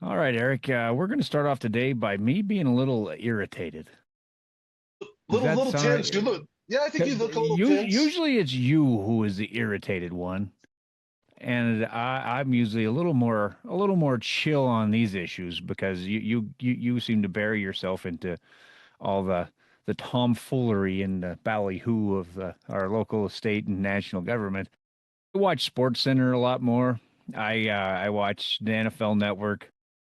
All right, Eric, we're going to start off today by me being a little irritated. Does that Little sound tense. You right? look, yeah, I think you 'Cause look a little tense. usually it's you who is the irritated one, and I'm usually a little more chill on these issues because you seem to bury yourself into all the tomfoolery and the ballyhoo of our local, state, and national government. I watch Sports Center a lot more. I watch the NFL Network.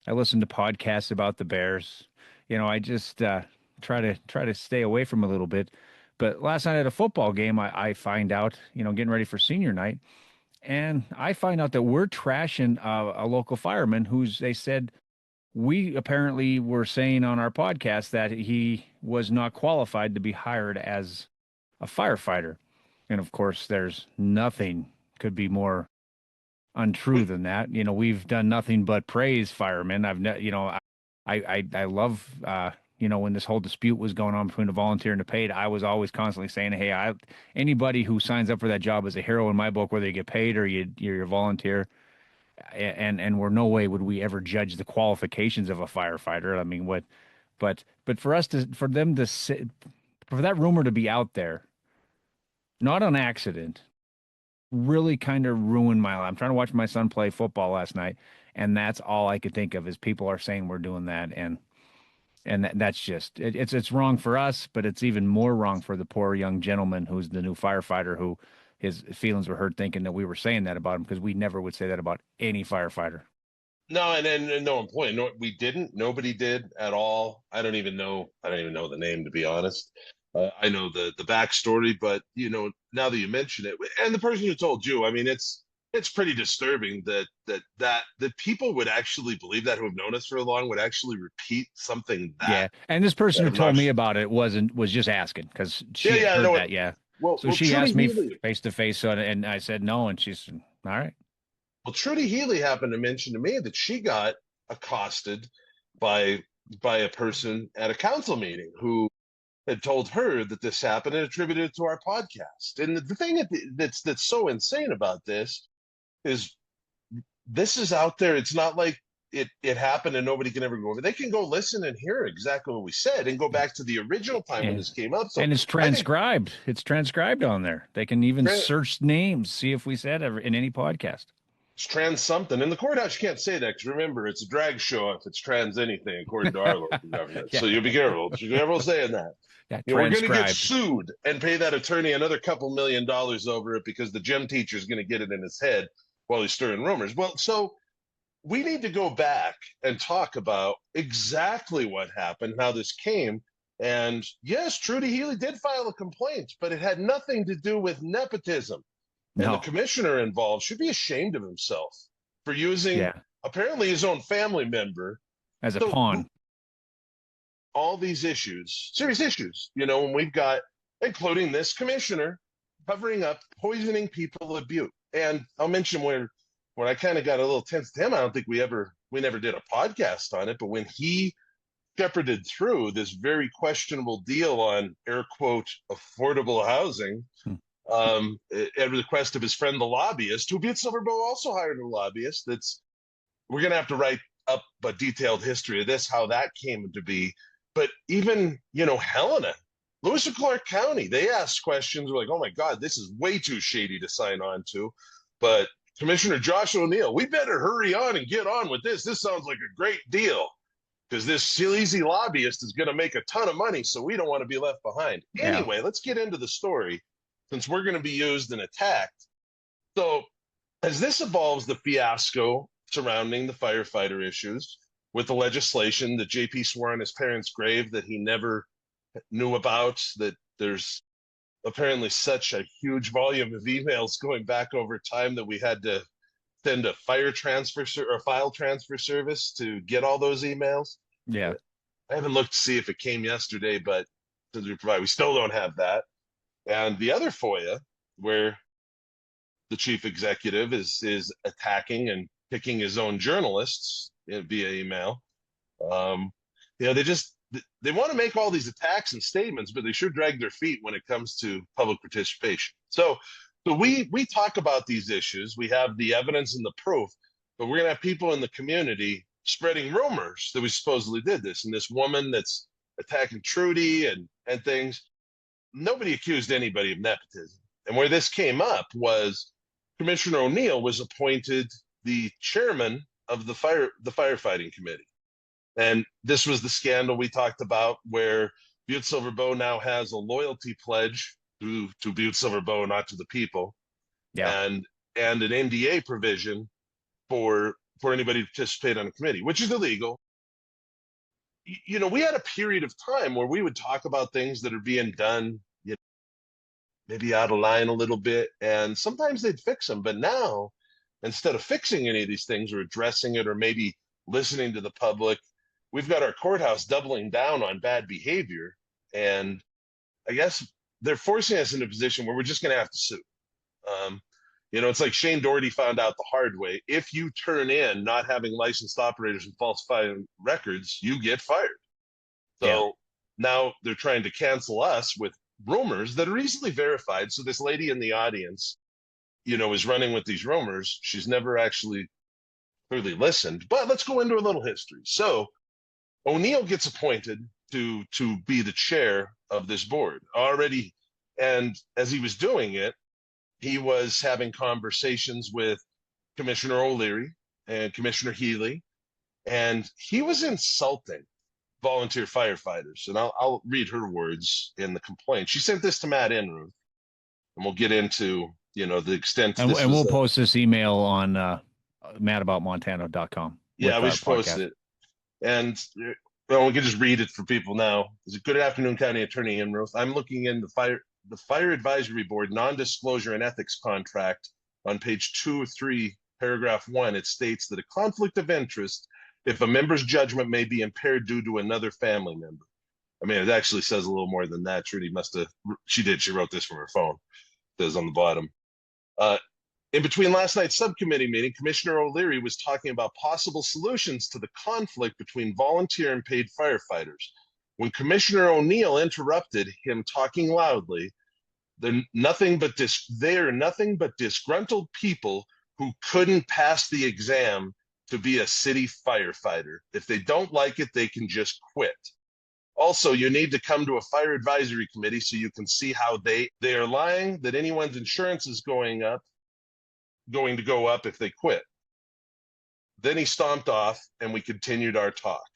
I listen to podcasts about the Bears. I just try to stay away from a little bit. But last night at a football game, I find out, getting ready for senior night, and I find out that we're trashing a local fireman who's they said we apparently were saying on our podcast that he was not qualified to be hired as a firefighter. And of course, there's nothing could be more untrue Wait, than that. We've done nothing but praise firemen. I love, when this whole dispute was going on between the volunteer and the paid, I was always constantly saying, hey, anybody who signs up for that job is a hero in my book, whether you get paid or you're a volunteer. And we're no way would we ever judge the qualifications of a firefighter. I mean, but for them to sit, for that rumor to be out there, not an accident, really kind of ruined my life. I'm trying to watch my son play football last night, and that's all I could think of is people are saying we're doing that, and that's just it's wrong for us, but it's even more wrong for the poor young gentleman who's the new firefighter who his feelings were hurt thinking that we were saying that about him because we never would say that about any firefighter. no, and no point. No, we didn't. Nobody did at all. I don't even know. I don't even know the name, to be honest. I know the backstory, but now that you mention it, and the person who told you, I mean, it's pretty disturbing that people would actually believe that, who have known us for long, would actually repeat something that. Yeah, and this person who I'm not. told me about it was just asking because Yeah, she had yeah, heard no. that. Yeah, so Well, she Trudy asked me Healy. face to face, and I said no, and she said, "All right." Well, Trudy Healy happened to mention to me that she got accosted by by a person at a council meeting who had told her that this happened and attributed it to our podcast. And the thing that's so insane about this is this is out there. It's not like it happened and nobody can ever go over. They can go listen and hear exactly what we said and go back to the original time when And this came up. So and it's I think transcribed. It's transcribed on there. They can even search names, see if we said ever in any podcast. it's trans something. In the courthouse, you can't say that because remember, it's a drag show if it's trans anything, according to our local government. Yeah, So you'll be careful. Be careful saying that. yeah, We're going to get transcribed. sued and pay that attorney another couple $1 million over it because the gym teacher is going to get it in his head while he's stirring rumors. Well, so we need to go back and talk about exactly what happened, how this came. And yes, Trudy Healy did file a complaint, but it had nothing to do with nepotism. And the No, commissioner involved should be ashamed of himself for using yeah, apparently his own family member. as a So pawn. all these issues, serious issues, when we've got, including this commissioner, covering up poisoning people at Butte. And I'll mention where I kind of got a little tense to him. I don't think we never did a podcast on it, but when he shepherded through this very questionable deal on air quote affordable housing, Hmm. at the request of his friend the lobbyist, who Butte-Silver also hired a lobbyist. We're going to have to write up a detailed history of this, how that came to be. But even, Helena, Lewis and Clark County, they asked questions like, oh my God, this is way too shady to sign on to. But Commissioner Josh O'Neill, we better hurry on and get on with this. This sounds like a great deal because this sleazy lobbyist is going to make a ton of money, so we don't want to be left behind. Yeah, Anyway, let's get into the story since we're going to be used and attacked. So, as this evolves, the fiasco surrounding the firefighter issues with the legislation that JP swore on his parents' grave that he never knew about, that there's apparently such a huge volume of emails going back over time that we had to send a file transfer service to get all those emails. yeah, I haven't looked to see if it came yesterday, but since we still don't have that. And the other FOIA, where the chief executive is attacking and picking his own journalists via email. Um, they want to make all these attacks and statements, but they sure drag their feet when it comes to public participation. So we talk about these issues. We have the evidence and the proof, but we're gonna have people in the community spreading rumors that we supposedly did this. And this woman that's attacking Trudy and things, nobody accused anybody of nepotism. And where this came up was Commissioner O'Neill was appointed the chairman of the firefighting committee. And this was the scandal we talked about where Butte-Silver Bow now has a loyalty pledge to Butte-Silver Bow, not to the people, Yeah. and an NDA provision for anybody to participate on a committee, which is illegal. You know, we had a period of time where we would talk about things that are being done, you know, maybe out of line a little bit, and sometimes they'd fix them. But now, instead of fixing any of these things or addressing it or maybe listening to the public, we've got our courthouse doubling down on bad behavior. And I guess they're forcing us in a position where we're just going to have to sue. You know, it's like Shane Doherty found out the hard way. If you turn in not having licensed operators and falsifying records, you get fired. So now they're trying to cancel us with rumors that are easily verified. So this lady in the audience, you know, is running with these rumors. She's never actually clearly listened. But let's go into a little history. So O'Neill gets appointed to be the chair of this board already. And as he was doing it, he was having conversations with Commissioner O'Leary and Commissioner Healy, and he was insulting volunteer firefighters. And I'll read her words in the complaint. She sent this to Matt Enruth, and we'll get into, you know, the extent. And we'll post this email on mattaboutmontana.com. Yeah, we should post it. And well, we can just read it for people now. Good afternoon, County Attorney Enruth. I'm looking in the Fire Advisory Board non-disclosure and ethics contract on page 2 of 3, paragraph 1. It states that a conflict of interest if a member's judgment may be impaired due to another family member. I mean, it actually says a little more than that. Trudy must have, she wrote this from her phone. It says on the bottom. In between last night's subcommittee meeting, Commissioner O'Leary was talking about possible solutions to the conflict between volunteer and paid firefighters. When Commissioner O'Neill interrupted him talking loudly, they're nothing but disgruntled people who couldn't pass the exam to be a city firefighter. If they don't like it, they can just quit. Also, you need to come to a fire advisory committee so you can see how they are lying that anyone's insurance is going to go up if they quit. Then he stomped off and we continued our talk.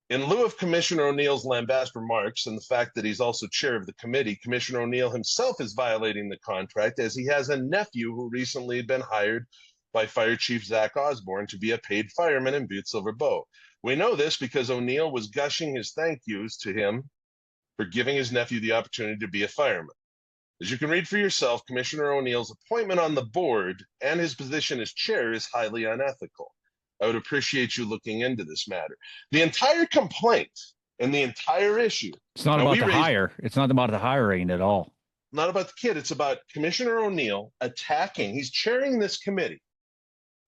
In lieu of Commissioner O'Neill's lambast remarks and the fact that he's also chair of the committee, Commissioner O'Neill himself is violating the contract as he has a nephew who recently had been hired by Fire Chief Zach Osborne to be a paid fireman in Butte-Silver Bow. We know this because O'Neill was gushing his thank yous to him for giving his nephew the opportunity to be a fireman. As you can read for yourself, Commissioner O'Neill's appointment on the board and his position as chair is highly unethical. I would appreciate you looking into this matter. The entire complaint and the entire issue. It's not about the hire. It's not about the hiring at all. Not about the kid. It's about Commissioner O'Neill attacking. He's chairing this committee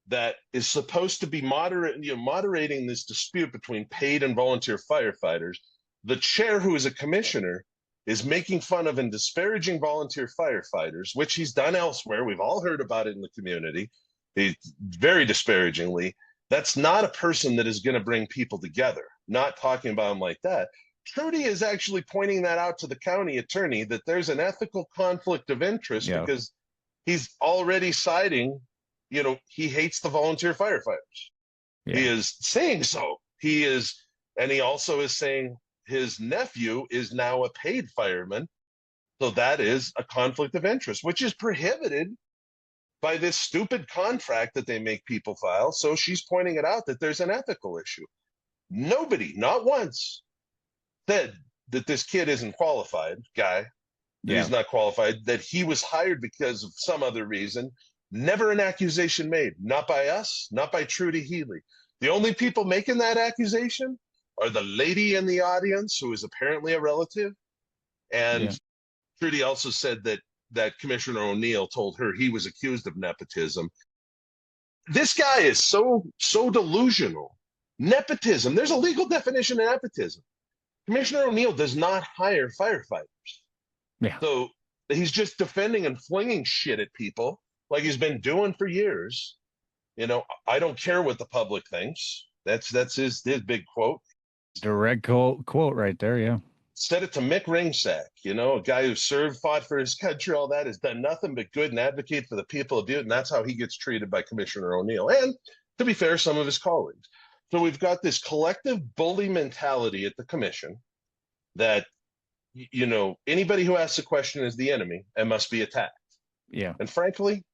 that is supposed to be moderating this dispute between paid and volunteer firefighters. The chair, who is a commissioner, is making fun of and disparaging volunteer firefighters, which he's done elsewhere. We've all heard about it in the community, very disparagingly. That's not a person that is going to bring people together, not talking about them like that. Trudy is actually pointing that out to the county attorney that there's an ethical conflict of interest because he's already citing, you know, he hates the volunteer firefighters. Yeah. He is saying so. And he also is saying his nephew is now a paid fireman. So that is a conflict of interest, which is prohibited by this stupid contract that they make people file. So she's pointing it out that there's an ethical issue. Nobody, not once, said that this kid isn't qualified, he's not qualified, that he was hired because of some other reason. Never an accusation made, not by us, not by Trudy Healy. The only people making that accusation are the lady in the audience who is apparently a relative. And Trudy also said that Commissioner O'Neill told her he was accused of nepotism. This guy is so delusional. Nepotism, there's a legal definition of nepotism. Commissioner O'Neill does not hire firefighters. Yeah. So he's just defending and flinging shit at people like he's been doing for years. You know, I don't care what the public thinks. That's his big quote. Direct quote right there. Yeah. Said it to Mick Ringsack, a guy who served, fought for his country, all that, has done nothing but good and advocate for the people of Butte, and that's how he gets treated by Commissioner O'Neill. And to be fair, some of his colleagues. So we've got this collective bully mentality at the commission that anybody who asks a question is the enemy and must be attacked. Yeah. And frankly,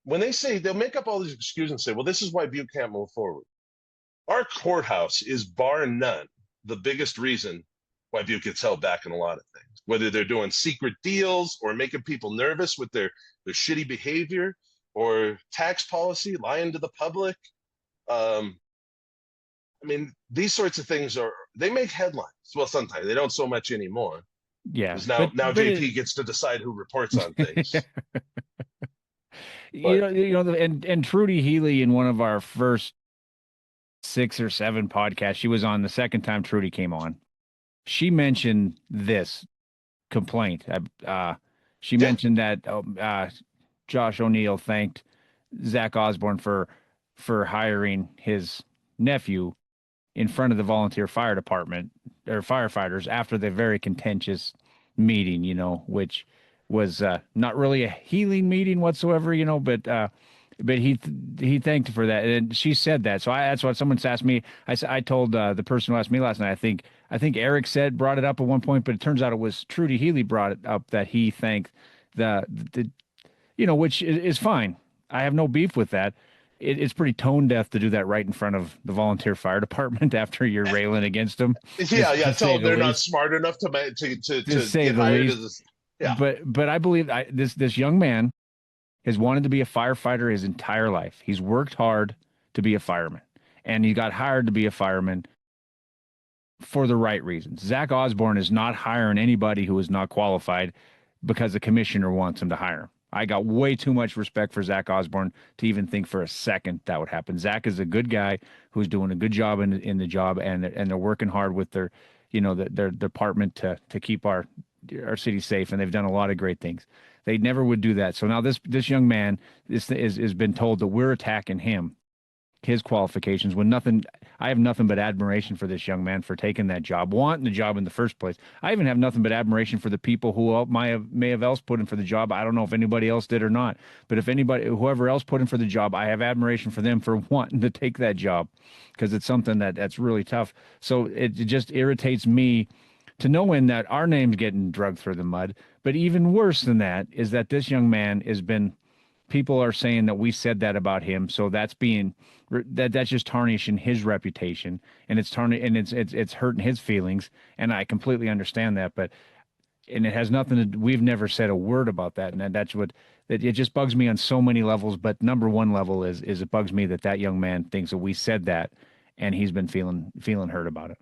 when they say, they'll make up all these excuses and say, well, this is why Butte can't move forward. Our courthouse is bar none the biggest reason why Butte gets held back in a lot of things, whether they're doing secret deals or making people nervous with their shitty behavior or tax policy, lying to the public. I mean, these sorts of things they make headlines. Well, sometimes they don't so much anymore. Yeah. Because now JP gets to decide who reports on things. And Trudy Healy, in one of our first 6 or 7 podcasts, she was on the second time Trudy came on. She mentioned this complaint. She mentioned that Josh O'Neill thanked Zach Osborne for hiring his nephew in front of the volunteer fire department or firefighters after the very contentious meeting, which was not really a healing meeting whatsoever, but he thanked her for that, and she said that. So that's what someone's asked me. I told the person who asked me last night. I think Eric brought it up at one point, but it turns out it was Trudy Healy brought it up that he thanked the which is fine. I have no beef with that. It's pretty tone deaf to do that right in front of the volunteer fire department after you're railing against them. Yeah. Tell them they're not smart enough to get hired as this. Yeah. But I believe this young man has wanted to be a firefighter his entire life. He's worked hard to be a fireman, and he got hired to be a fireman for the right reasons. Zach Osborne is not hiring anybody who is not qualified because the commissioner wants him to hire him. I got way too much respect for Zach Osborne to even think for a second that would happen. Zach is a good guy who's doing a good job in the job, and they're working hard with their department to keep our city safe, and they've done a lot of great things. They never would do that. So now this young man is been told that we're attacking him, his qualifications, when I have nothing but admiration for this young man for taking that job, wanting the job in the first place. I even have nothing but admiration for the people who may have else put in for the job. I don't know if anybody else did or not, but whoever else put in for the job, I have admiration for them for wanting to take that job, because it's something that's really tough. So it just irritates me to knowing that our name's getting dragged through the mud. But even worse than that is that this young man people are saying that we said that about him. So that's just tarnishing his reputation, and it's hurting his feelings. And I completely understand that, and it has nothing to, we've never said a word about that. And it just bugs me on so many levels. But number one level is it bugs me that young man thinks that we said that, and he's been feeling hurt about it.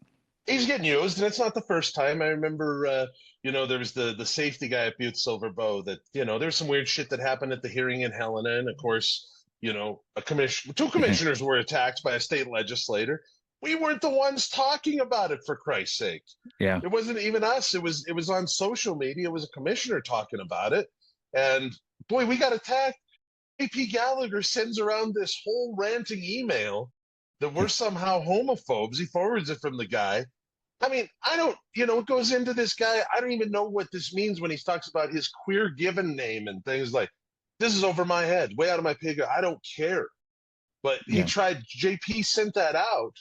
He's getting used, and it's not the first time. I remember, there was the safety guy at Butte-Silver that, there's some weird shit that happened at the hearing in Helena. And of course, two commissioners were attacked by a state legislator. We weren't the ones talking about it, for Christ's sake. Yeah. It wasn't even us. It was on social media. It was a commissioner talking about it. And boy, we got attacked. AP Gallagher sends around this whole ranting email that we're somehow homophobes. He forwards it from the guy. I mean, I don't, it goes into this guy. I don't even know what this means when he talks about his queer given name and things like, this is over my head, way out of my pig. I don't care. But JP sent that out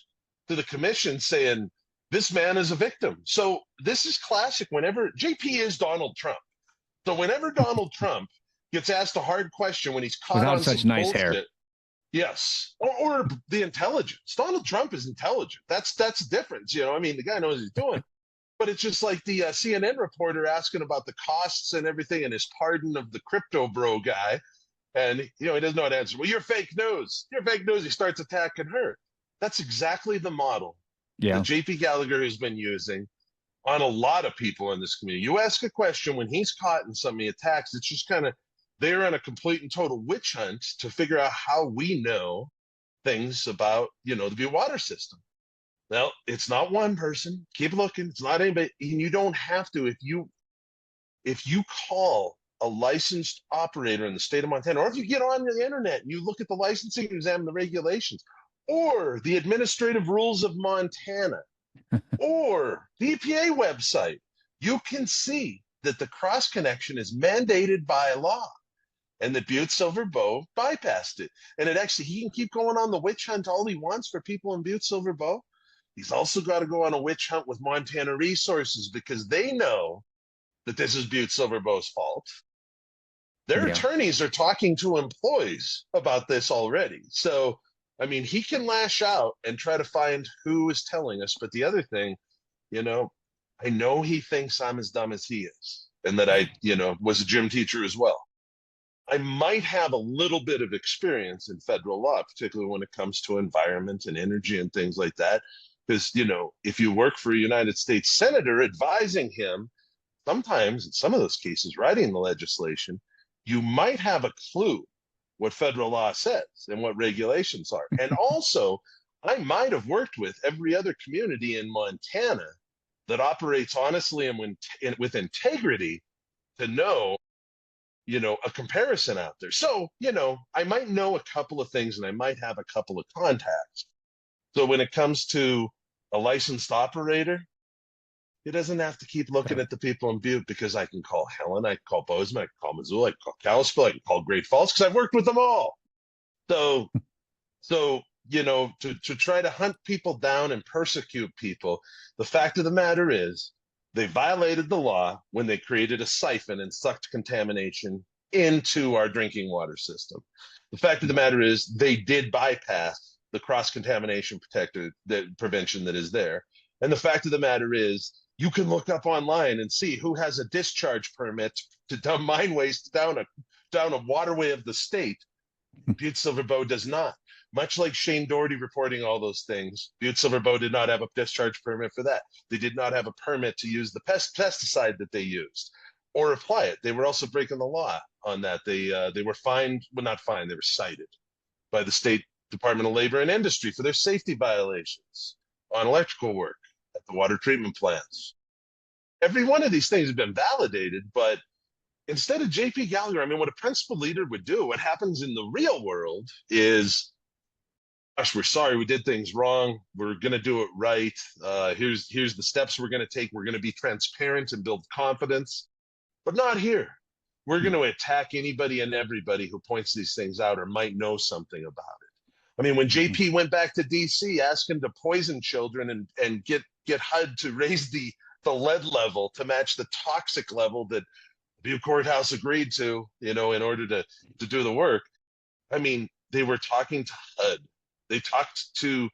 to the commission saying, this man is a victim. So this is classic. Whenever JP is Donald Trump. So whenever Donald Trump gets asked a hard question when he's caught without on such some nice bullshit, hair. yes, or the intelligence. Donald Trump is intelligent. That's the difference. I mean, the guy knows what he's doing. But it's just like the CNN reporter asking about the costs and everything and his pardon of the crypto bro guy. And, he doesn't know how to answer. Well, you're fake news. You're fake news. He starts attacking her. That's exactly the model that JP Gallagher has been using on a lot of people in this community. You ask a question when he's caught in some of the attacks, it's just kind of, they're on a complete and total witch hunt to figure out how we know things about, the Butte water system. Well, it's not one person. Keep looking. It's not anybody. And you don't have to. If you call a licensed operator in the state of Montana, or if you get on the internet and you look at the licensing, examine the regulations, or the administrative rules of Montana, or the EPA website, you can see that the cross connection is mandated by law, and that Butte-Silver Bow bypassed it. And it actually, he can keep going on the witch hunt all he wants for people in Butte-Silver Bow. He's also got to go on a witch hunt with Montana Resources, because they know that this is Butte-Silver Bow's fault. Their Yeah. attorneys are talking to employees about this already. So, I mean, he can lash out and try to find who is telling us. But the other thing, I know he thinks I'm as dumb as he is, and that I, was a gym teacher as well. I might have a little bit of experience in federal law, particularly when it comes to environment and energy and things like that. Because, if you work for a United States senator advising him, sometimes in some of those cases, writing the legislation, you might have a clue what federal law says and what regulations are. And also, I might have worked with every other community in Montana that operates honestly and with integrity to know, a comparison out there. So, I might know a couple of things and I might have a couple of contacts. So when it comes to a licensed operator, he doesn't have to keep looking at the people in Butte, because I can call Helen, I can call Bozeman, I can call Missoula, I can call Kalispell, I can call Great Falls, because I've worked with them all. So, to try to hunt people down and persecute people, the fact of the matter is they violated the law when they created a siphon and sucked contamination into our drinking water system. The fact of the matter is they did bypass the cross-contamination prevention that is there. And the fact of the matter is, you can look up online and see who has a discharge permit to dump mine waste down a waterway of the state. Butte-Silver Bow does not. Much like Shane Doherty reporting all those things, Butte-Silver Bow did not have a discharge permit for that. They did not have a permit to use the pesticide that they used or apply it. They were also breaking the law on that. They were fined, well, not fined, they were cited by the State Department of Labor and Industry for their safety violations on electrical work at the water treatment plants. Every one of these things have been validated, but instead of JP Gallagher, I mean, what a principal leader would do, what happens in the real world is, gosh, we're sorry, we did things wrong. We're going to do it right. Here's the steps we're going to take. We're going to be transparent and build confidence, but not here. We're going to attack anybody and everybody who points these things out or might know something about it. I mean, when JP went back to DC asking to poison children and get HUD to raise the lead level to match the toxic level that Butte Courthouse agreed to, in order to do the work. I mean, they were talking to HUD. They talked to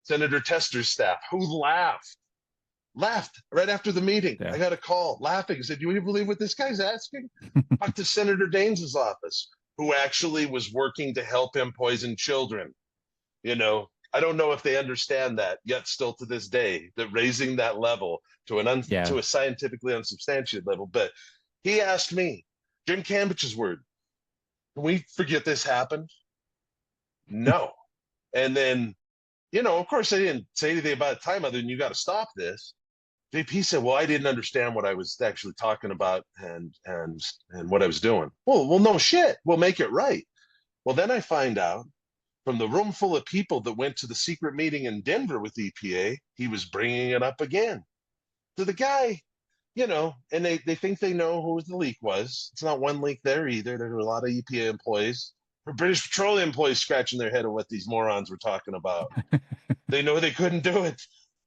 Senator Tester's staff, who laughed right after the meeting. Yeah. I got a call laughing. I said, "Do you believe what this guy's asking?" Talked to Senator Daines's office, who actually was working to help him poison children. I don't know if they understand that yet still to this day, that raising that level to to a scientifically unsubstantiated level. But he asked me, Jim Cambich's word, can we forget this happened? No. And then, of course, I didn't say anything about the time other than, you got to stop this. JP said, well, I didn't understand what I was actually talking about and what I was doing. Well, no shit. We'll make it right. Well, then I find out from the room full of people that went to the secret meeting in Denver with EPA, he was bringing it up again. So the guy, and they think they know who the leak was. It's not one leak there either. There were a lot of EPA employees or British Petroleum employees scratching their head at what these morons were talking about. They know they couldn't do it,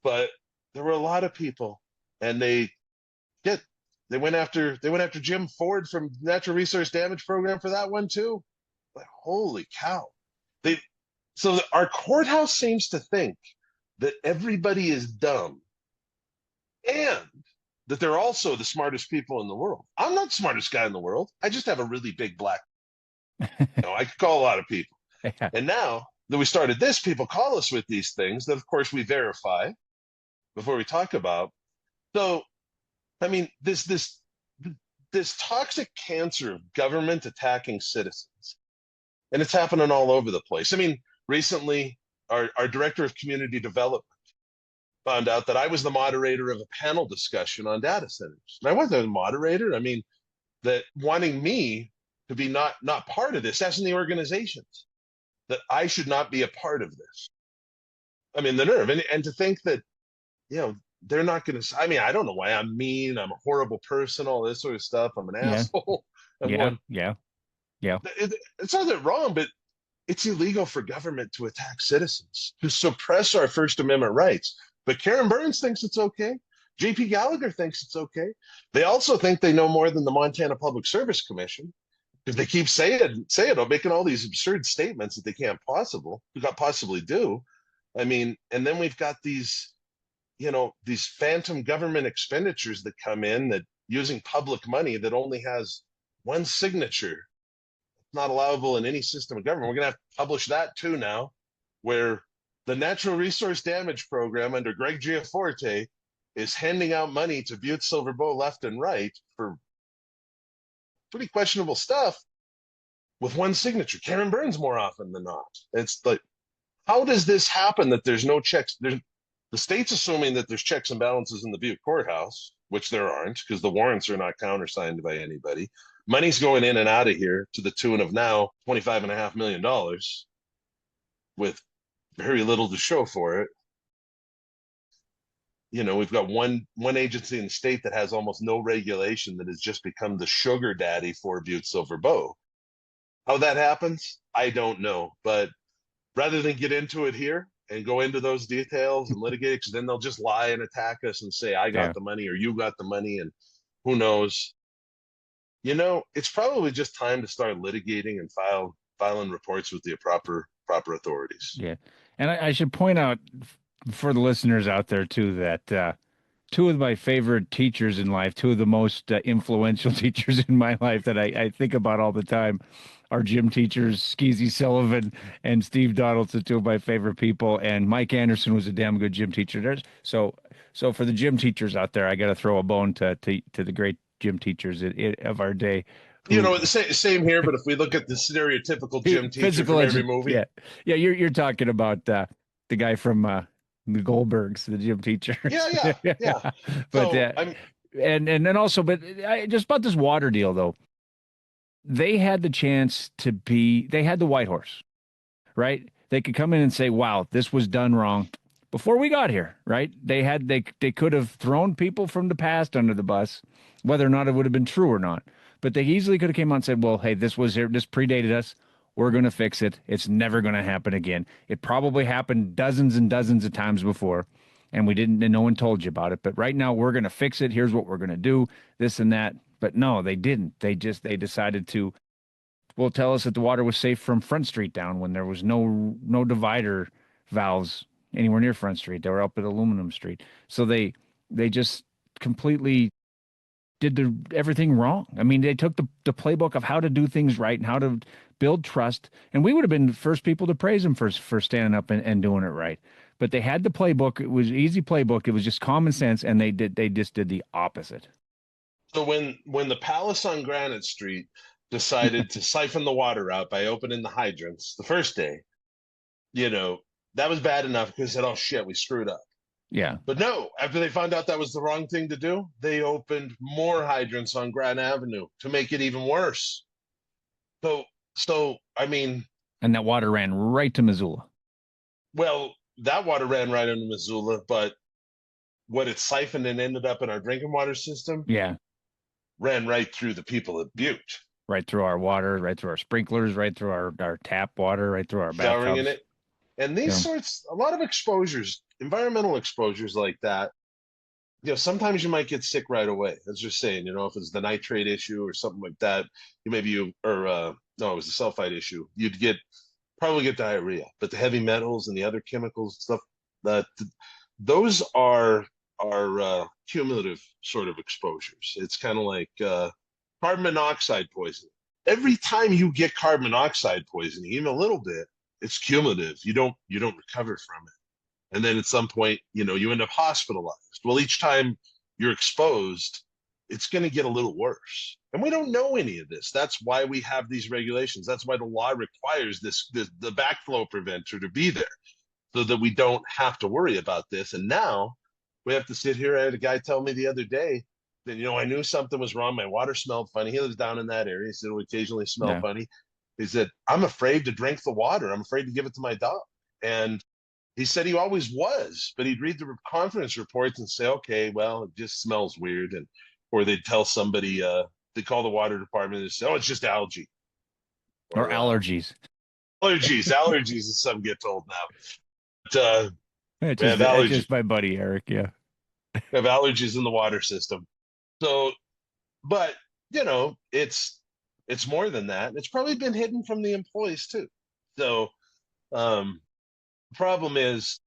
but there were a lot of people, and they went after Jim Ford from Natural Resource Damage Program for that one too. Like, holy cow. So our courthouse seems to think that everybody is dumb and that they're also the smartest people in the world. I'm not the smartest guy in the world. I just have a really big black. I could call a lot of people. Yeah. And now that we started this, people call us with these things that, of course, we verify before we talk about. So, I mean, this toxic cancer of government attacking citizens, and it's happening all over the place. I mean, recently, our director of community development found out that I was the moderator of a panel discussion on data centers. And I wasn't a moderator. I mean, that wanting me to be not part of this, as in the organizations. that I should not be a part of this. I mean, the nerve. And to think that, you know, they're not going to, I mean, I don't know why I'm mean. I'm a horrible person, all this sort of stuff. I'm an Yeah. asshole. I'm Yeah. going, Yeah. Yeah. it's not that wrong, but it's illegal for government to attack citizens, to suppress our First Amendment rights. But Karen Burns thinks it's okay. JP Gallagher thinks it's okay. They also think they know more than the Montana Public Service Commission, because they keep saying making all these absurd statements that they can't possibly do. I mean, and then we've got these, you know, these phantom government expenditures that come in that using public money that only has one signature, not allowable in any system of government. We're going to have to publish that too now, where the Natural Resource Damage Program under Greg Giaforte is handing out money to Butte-Silver left and right for pretty questionable stuff with one signature. Karen Burns more often than not. It's like, how does this happen that there's no checks? The state's assuming that there's checks and balances in the Butte courthouse, which there aren't because the warrants are not countersigned by anybody. Money's going in and out of here to the tune of now $25.5 million with very little to show for it. You know, we've got one agency in the state that has almost no regulation that has just become the sugar daddy for Butte-Silver Bow. How that happens, I don't know. But rather than get into it here and go into those details and litigate, because then they'll just lie and attack us and say, I got the money or you got the money, and who knows. You know, it's probably just time to start litigating and filing reports with the proper authorities. Yeah. And I should point out for the listeners out there too that two of my favorite teachers in life, two of the most influential teachers in my life that I think about all the time are gym teachers, Skeezy Sullivan and Steve Donaldson, two of my favorite people. And Mike Anderson was a damn good gym teacher. So for the gym teachers out there, I got to throw a bone to the great gym teachers of our day. You know, Who same here. But if we look at the stereotypical gym teacher physical from every movie, yeah, you're talking about the guy from the Goldbergs, the gym teachers. yeah. But So I'm and then also, but just about this water deal though, they had the chance to be. They had the white horse, right? They could come in and say, "Wow, this was done wrong." Before we got here, right? They could have thrown people from the past under the bus, whether or not it would have been true or not. But they easily could have came out and said, "Well, hey, this was here. This predated us. We're going to fix it. It's never going to happen again. It probably happened dozens and dozens of times before, and we didn't. And no one told you about it. But right now, we're going to fix it. Here's what we're going to do. This and that." But no, they didn't. They decided to. Well, tell us that the water was safe from Front Street down when there was no divider valves anywhere near Front Street. They were up at Aluminum Street. So they just completely did everything wrong. I mean, they took the playbook of how to do things right and how to build trust. And we would have been the first people to praise them for standing up and doing it right. But they had the playbook. It was an easy playbook. It was just common sense. And they just did the opposite. So when the Palace on Granite Street decided to siphon the water out by opening the hydrants the first day, you know, that was bad enough because they said, "Oh shit, we screwed up." Yeah. But no, after they found out that was the wrong thing to do, they opened more hydrants on Grant Avenue to make it even worse. So I mean, And that water ran right to Missoula. well, that water ran right into Missoula, but what it siphoned and ended up in our drinking water system Yeah. ran right through the people of Butte. Right through our water, right through our sprinklers, right through our tap water, right through our Showering in bathtubs. it. And these sorts, a lot of exposures, environmental exposures like that, you know, sometimes you might get sick right away. That's just saying, you know, if it's the nitrate issue or something like that, no, it was the sulfite issue. You'd probably get diarrhea. But the heavy metals and the other chemicals and stuff, that those are cumulative sort of exposures. It's kind of like carbon monoxide poisoning. Every time you get carbon monoxide poisoning, even a little bit, it's cumulative. You don't recover from it. And then at some point, you know, you end up hospitalized. Well, each time you're exposed, it's going to get a little worse. And we don't know any of this. That's why we have these regulations. That's why the law requires the backflow preventer to be there, so that we don't have to worry about this. And now we have to sit here. I had a guy tell me the other day that, you know, I knew something was wrong. My water smelled funny. He lives down in that area. He said it would occasionally smell funny. He said, I'm afraid to drink the water. I'm afraid to give it to my dog. And he said he always was, but he'd read the conference reports and say, okay, well, it just smells weird. And, or they'd tell somebody, they call the water department and say, oh, it's just algae Or or allergies. allergies, as some get told now. But, It's we have just allergies. my buddy Eric. Yeah. We have allergies in the water system. So, but it's more than that. It's probably been hidden from the employees too. So, um, the problem is,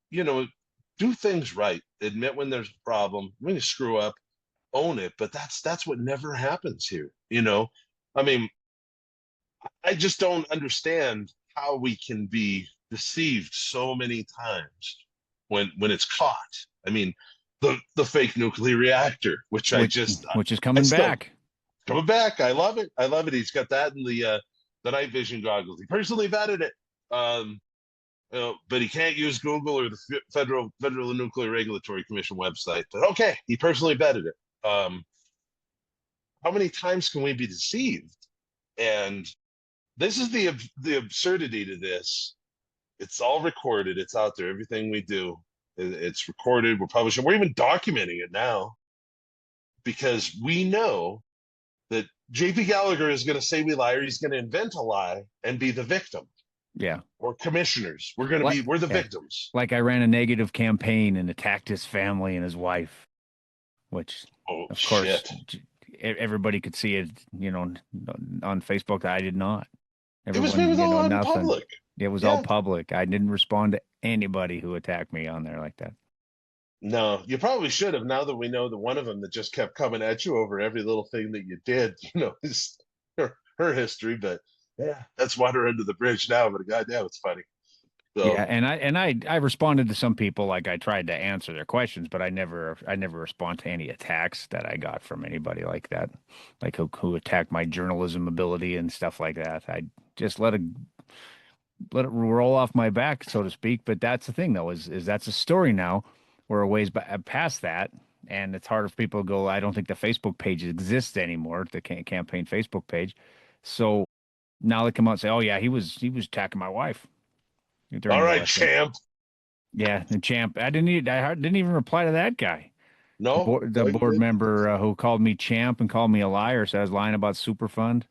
you know, do things right. Admit when there's a problem. When you screw up, own it. But that's what never happens here. I mean, I just don't understand how we can be deceived so many times when it's caught. I mean, the fake nuclear reactor, which I Which just which is I coming still back. coming back. I love it. I love it. He's got that in the night vision goggles. He personally vetted it. But he can't use Google or the Federal Nuclear Regulatory Commission website. But okay, he personally vetted it. How many times can we be deceived? And this is the absurdity to this. It's all recorded. It's out there. Everything we do, it's recorded. We're publishing. We're even documenting it now because we know that JP Gallagher is going to say we lie, or he's going to invent a lie and be the victim. Yeah. Or commissioners. We're the Yeah. victims. Like I ran a negative campaign and attacked his family and his wife, which Oh of course shit! everybody could see it, on Facebook that I did not. It was Everyone, all on nothing. public. It was all Yeah. public. I didn't respond to anybody who attacked me on there like that. No, you probably should have. Now that we know the one of them that just kept coming at you over every little thing that you did, is her history. But yeah, that's water under the bridge now. But goddamn, it's funny. So Yeah, and I responded to some people, like I tried to answer their questions, but I never respond to any attacks that I got from anybody like that, like who attacked my journalism ability and stuff like that. I just let it roll off my back, so to speak. But that's the thing, though, is that's a story now. We're a ways past that, and it's harder for people to go. I don't think the Facebook page exists anymore, the campaign Facebook page. So now they come out and say, "Oh yeah, he was attacking my wife during all the right, election." champ. Yeah, the champ. I didn't even reply to that guy. The No, board, the no, you board didn't. member who called me champ and called me a liar, said I was lying about Superfund,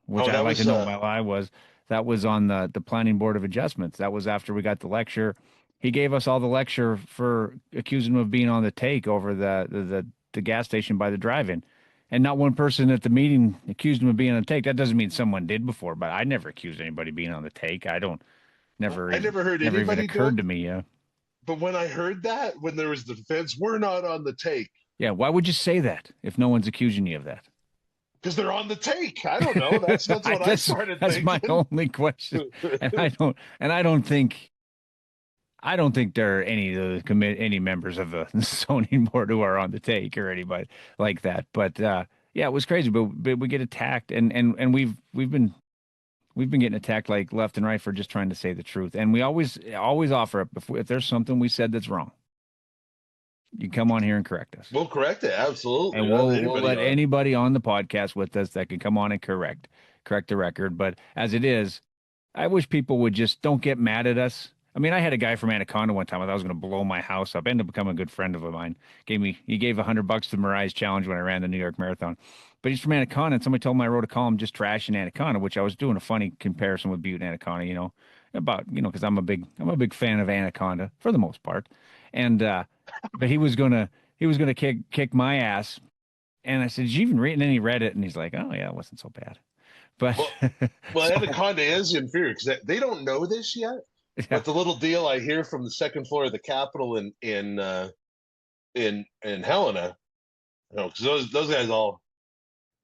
which Oh, I'd that like to was know what my lie was. That was on the planning board of adjustments. That was after we got the lecture. He gave us all the lecture for accusing him of being on the take over the gas station by the drive-in. And not one person at the meeting accused him of being on the take. That doesn't mean someone did before, but I never accused anybody of being on the take. I don't never I even never heard never even anybody do it. occurred to me. Yeah. But when I heard that, when there was the defense, we're not on the take Yeah, why would you say that if no one's accusing you of that? because they're on the take. I don't know. That's what I that's started that's my thinking. only question, and I don't think there are any members of the zoning board who are on the take or anybody like that. But yeah, it was crazy. But we get attacked, and we've been getting attacked like left and right for just trying to say the truth. And we always offer up if there's something we said that's wrong, you can come on here and correct us. We'll correct it. Absolutely. And We'll let we'll anybody let on. anybody on the podcast with us that can come on and correct the record. But as it is, I wish people would just don't get mad at us. I mean, I had a guy from Anaconda one time. I thought I was going to blow my house up. Ended up becoming a good friend of mine. He gave $100 to Mariah's challenge when I ran the New York Marathon. But he's from Anaconda, and somebody told him I wrote a column just trashing Anaconda, which I was doing a funny comparison with Butte and Anaconda. Because I'm a big fan of Anaconda for the most part, and but he was gonna kick my ass, and I said, "Did you even read?" And then he read it, and he's like, "Oh yeah, it wasn't so bad." But Well, well, so Anaconda is inferior because they don't know this yet. yeah, But the little deal I hear from the second floor of the Capitol in Helena, because those guys all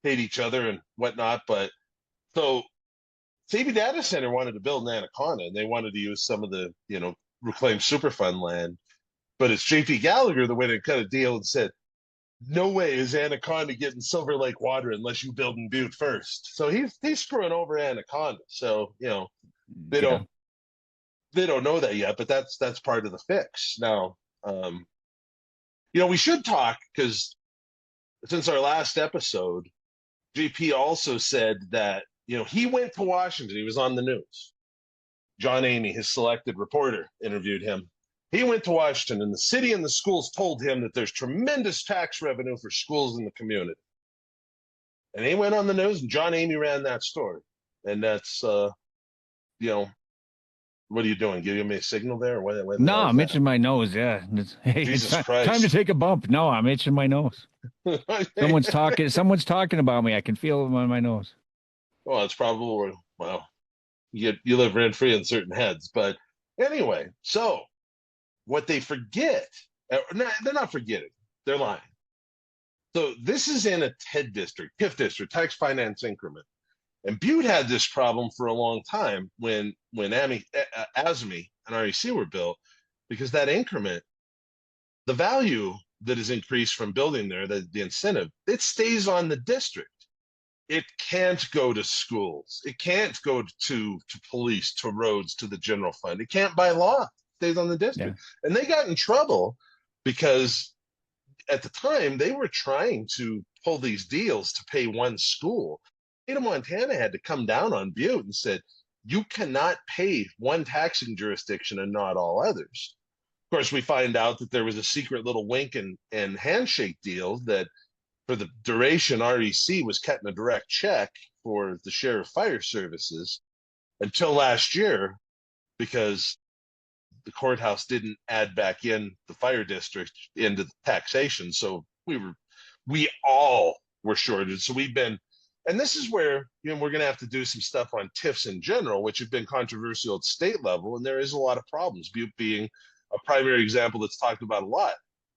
hate each other and whatnot. But so CB Data Center wanted to build an Anaconda, and they wanted to use some of the reclaimed Superfund land. But it's JP Gallagher that went and cut a deal and said, no way is Anaconda getting Silver Lake water unless you build in Butte first. So he's screwing over Anaconda. So they yeah, don't they don't know that yet, but that's part of the fix. Now, we should talk because since our last episode, JP also said that, he went to Washington. He was on the news. John Amy, his selected reporter, interviewed him. He went to Washington, and the city and the schools told him that there's tremendous tax revenue for schools in the community. And he went on the news, and John Amy ran that story. And that's, what are you doing? Giving me a signal there? What the No, hell is I'm that? itching my nose. Yeah. Hey, Jesus it's time to Christ. take a bump. No, I'm itching my nose. Someone's talking. Someone's talking about me. I can feel it on my nose. Well, it's probably, well, you live rent free in certain heads. But anyway, so what they forget, they're not forgetting, they're lying. So this is in a TID district, TIF district, tax finance increment. And Butte had this problem for a long time when ASME and REC were built, because that increment, the value that is increased from building there, the incentive, it stays on the district. It can't go to schools. It can't go to police, to roads, to the general fund. It can't by law. It stays on the district. Yeah. And they got in trouble because at the time they were trying to pull these deals to pay one school. The state of Montana had to come down on Butte and said, you cannot pay one taxing jurisdiction and not all others. Of course, we find out that there was a secret little wink and handshake deal that for the duration, REC was cutting a direct check for the share of fire services until last year, because the courthouse didn't add back in the fire district into the taxation. So we all were shorted. So we've been, and this is where, we're going to have to do some stuff on TIFs in general, which have been controversial at state level. And there is a lot of problems, Butte being a primary example that's talked about a lot.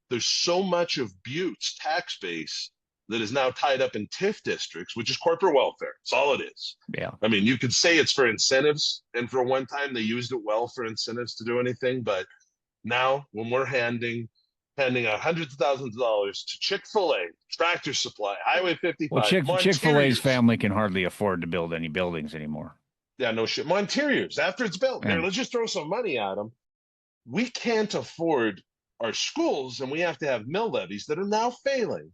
There's so much of Butte's tax base that is now tied up in TIF districts, which is corporate welfare. That's all it is. Yeah. I mean, you could say it's for incentives, and for one time they used it well for incentives to do anything. But now, when we're handing out hundreds of thousands of dollars to Chick-fil-A, Tractor Supply, Highway 55, well, Chick-fil-A's family can hardly afford to build any buildings anymore. Yeah, no shit. Monteriors, after it's built, there, let's just throw some money at them. We can't afford our schools, and we have to have mill levies that are now failing.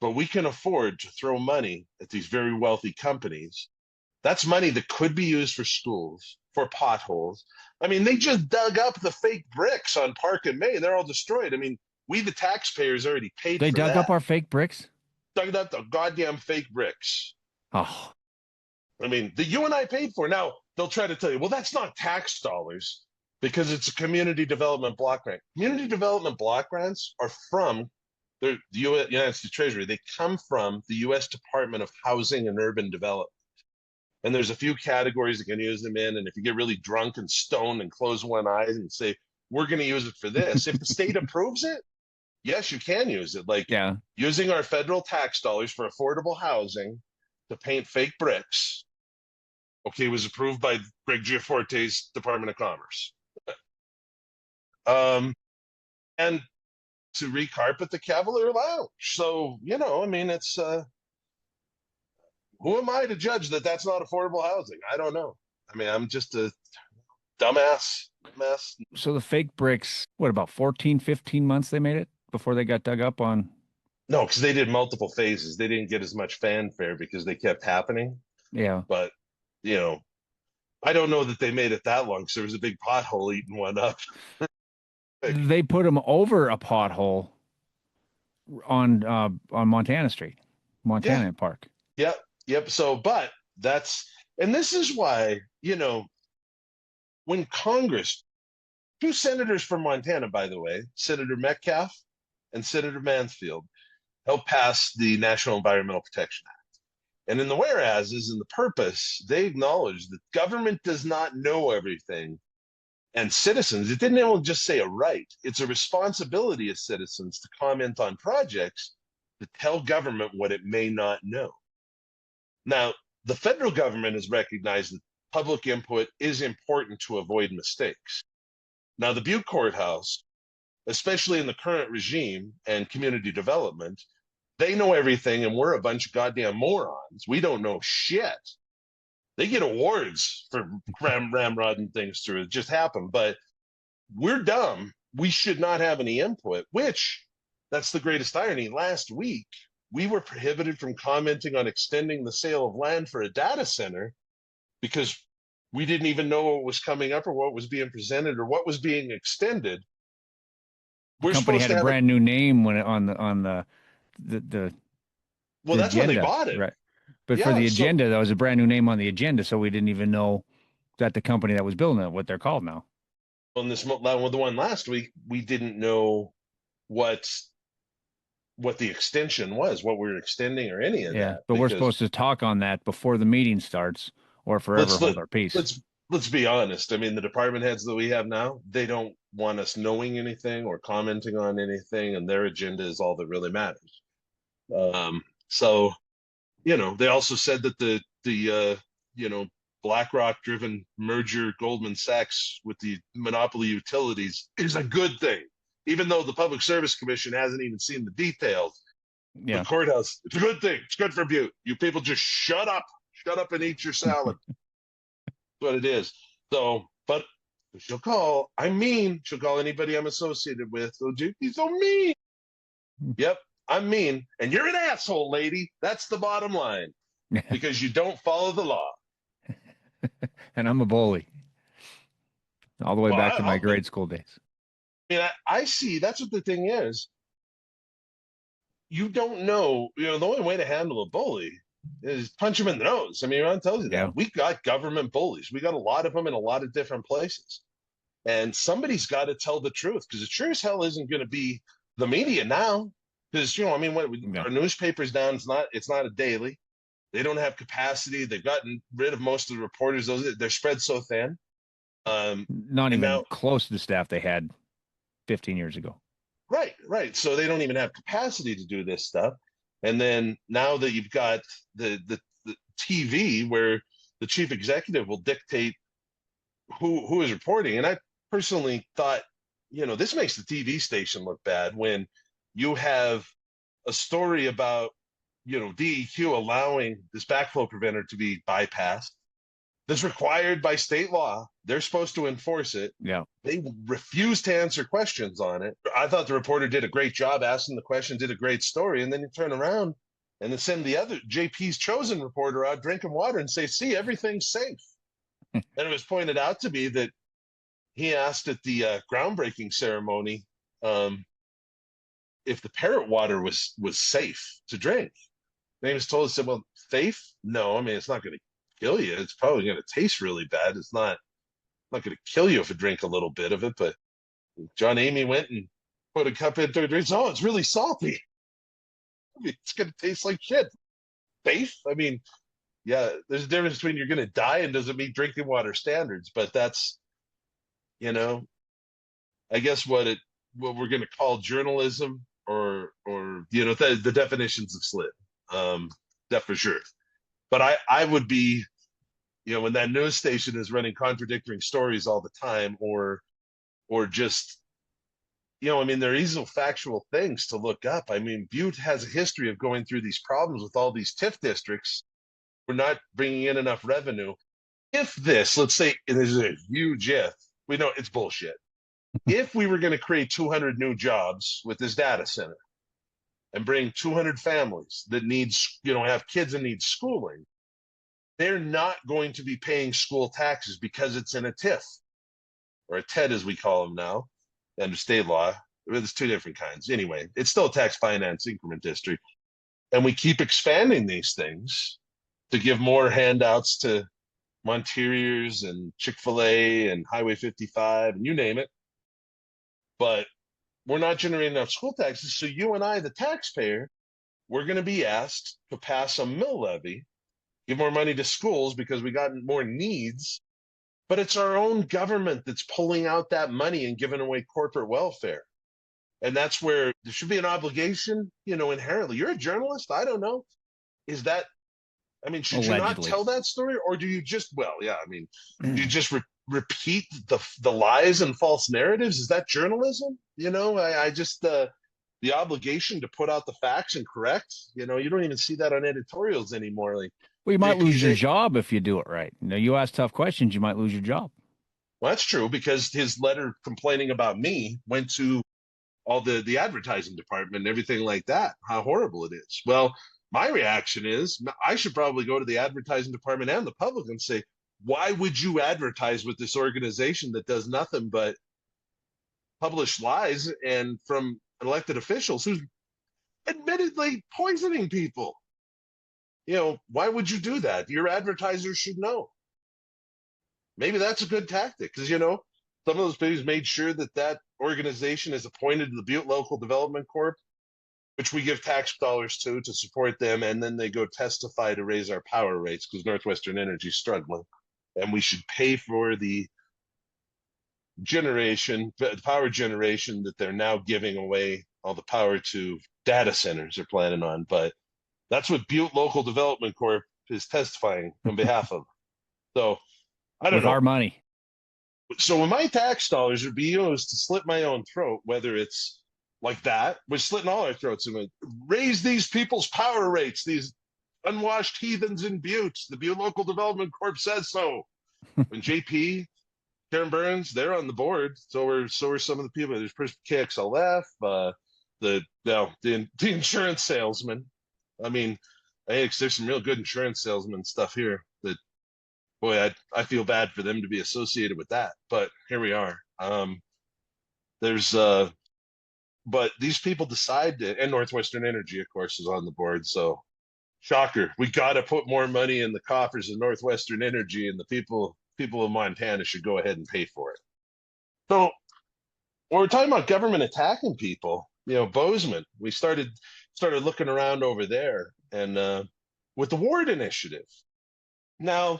But we can afford to throw money at these very wealthy companies. That's money that could be used for schools, for potholes. I mean, they just dug up the fake bricks on Park and May. They're all destroyed. I mean, we, the taxpayers, already paid for that. They dug up our fake bricks? Dug up the goddamn fake bricks. Oh. I mean, that you and I paid for. Now, they'll try to tell you, well, that's not tax dollars because it's a community development block grant. Community development block grants are from the United States Treasury. They come from the U.S. Department of Housing and Urban Development. And there's a few categories that can use them in. And if you get really drunk and stoned and close one eye and say, we're going to use it for this, if the state approves it, yes, you can use it. Like using our federal tax dollars for affordable housing to paint fake bricks. Okay, was approved by Greg Giaforte's Department of Commerce. And to recarpet the Cavalier Lounge. So, I mean, it's, who am I to judge that that's not affordable housing? I don't know. I mean, I'm just a dumbass mess. So the fake bricks, what, about 14, 15 months they made it before they got dug up on? No, because they did multiple phases. They didn't get as much fanfare because they kept happening. Yeah. But, I don't know that they made it that long because there was a big pothole eating one up. They put them over a pothole on Montana Street, Montana Park. Yep. So, but and this is why, when Congress, two senators from Montana, by the way, Senator Metcalf and Senator Mansfield, helped pass the National Environmental Protection Act. And in the whereases and the purpose, they acknowledge that government does not know everything. And citizens, it didn't even just say a right, it's a responsibility of citizens to comment on projects to tell government what it may not know. Now, the federal government has recognized that public input is important to avoid mistakes. Now, the Butte Courthouse, especially in the current regime and community development, they know everything and we're a bunch of goddamn morons. We don't know shit. They get awards for ramrodding things through. It just happened. But we're dumb. We should not have any input, which that's the greatest irony. Last week, we were prohibited from commenting on extending the sale of land for a data center because we didn't even know what was coming up or what was being presented or what was being extended. The We're company supposed had to a have a brand new name when on the well, the that's when they agenda, bought it. right? But for Yeah, the so agenda, that was a brand new name on the agenda, so we didn't even know that the company that was building it, what they're called now. on this the one last week, we didn't know what what the extension was, what we were extending or any of Yeah, that. but we're Because supposed to talk on that before the meeting starts, or forever let's let, hold our peace. let's let's be honest. I mean, the department heads that we have now, they don't want us knowing anything or commenting on anything, and their agenda is all that really matters. So they also said that the BlackRock driven merger Goldman Sachs with the monopoly utilities is a good thing, even though the Public Service Commission hasn't even seen the details. The Yeah, courthouse, it's a good thing. It's good for Butte. You people just shut up and eat your salad. That's what it is. So, but she'll call anybody I'm associated with. So, he's so mean. Yep, I'm mean, and you're an asshole, lady. That's the bottom line because you don't follow the law. and I'm a bully all the way Well, back to my I grade school days. mean, I see. That's what the thing is. You don't know. The only way to handle a bully is punch him in the nose. I mean, Ron tells you Yeah, that. We got government bullies. We got a lot of them in a lot of different places. And somebody's got to tell the truth because it sure as hell isn't going to be the media now. Because I mean, yeah. our newspaper's down. It's not a daily. They don't have capacity. They've gotten rid of most of the reporters. They're spread so thin. Not And even now, close to the staff they had 15 years ago. right. So they don't even have capacity to do this stuff. And then now that you've got the TV where the chief executive will dictate who is reporting, and I personally thought, this makes the TV station look bad when you have a story about DEQ allowing this backflow preventer to be bypassed. That's required by state law. They're supposed to enforce it. Yeah, They refuse to answer questions on it. I thought the reporter did a great job asking the question, did a great story, and then you turn around and then send the other JP's chosen reporter out drinking water and say, "See, everything's safe." And it was pointed out to me that he asked at the groundbreaking ceremony if the parrot water was safe to drink. And he was told, said, "Well, safe? No, I mean it's not going to kill you. It's probably going to taste really bad. It's not going to kill you if you drink a little bit of it." But John Amy went and put a cup into a drink. Oh, it's really salty. I mean, it's going to taste like shit. Safe? I mean, yeah, there's a difference between you're going to die and doesn't meet drinking water standards. But that's, I guess what we're going to call journalism or the definitions of slip. That for sure. But I would be, when that news station is running contradictory stories all the time, or just, I mean, they're easy factual things to look up. I mean, Butte has a history of going through these problems with all these TIF districts. We're not bringing in enough revenue. If this, let's say, and there's a huge if, we know it's bullshit. If we were going to create 200 new jobs with this data center and bring 200 families that have kids and need schooling, they're not going to be paying school taxes because it's in a TIF or a TED as we call them now under state law. There's two different kinds. Anyway, it's still a tax finance increment district. And we keep expanding these things to give more handouts to Monteriers and Chick-fil-A and Highway 55 and you name it. But we're not generating enough school taxes. So you and I, the taxpayer, we're going to be asked to pass a mill levy, give more money to schools because we got more needs. But it's our own government that's pulling out that money and giving away corporate welfare. And that's where there should be an obligation, inherently. You're a journalist. I don't know. Is that, I mean, should you not allegedly. tell that story? Or do you just, well, yeah, I mean, do you just repeat the lies and false narratives? Is that journalism? I just, the obligation to put out the facts and correct, you don't even see that on editorials anymore. Like Well, you might lose your JP's, job if you do it right. You ask tough questions, you might lose your job. well, that's true because his letter complaining about me went to all the advertising department and everything like that, how horrible it is. Well, my reaction is I should probably go to the advertising department and the public and say, why would you advertise with this organization that does nothing but publish lies and from elected officials who's admittedly poisoning people? Why would you do that? Your advertisers should know. Maybe that's a good tactic because, some of those babies made sure that that organization is appointed to the Butte Local Development Corp, which we give tax dollars to support them. And then they go testify to raise our power rates because Northwestern Energy is struggling. And we should pay for the power generation that they're now giving away all the power to data centers they're planning on. But that's what Butte Local Development Corp is testifying on behalf of. So I don't With know. our money. So when my tax dollars are being used to slit my own throat, whether it's like that, we're slitting all our throats and raise these people's power rates, these unwashed heathens in Butte. The Butte Local Development Corp says so. When JP, Karen Burns, they're on the board. So are some of the people. There's KXLF, the insurance salesman. I mean, there's some real good insurance salesman stuff here that, boy, I feel bad for them to be associated with that. But here we are. But these people decide to, and Northwestern Energy, of course, is on the board. So, shocker, we got to put more money in the coffers of Northwestern Energy, and the people of Montana should go ahead and pay for it. So, when we're talking about government attacking people, Bozeman, we started looking around over there, and with the Ward Initiative. Now,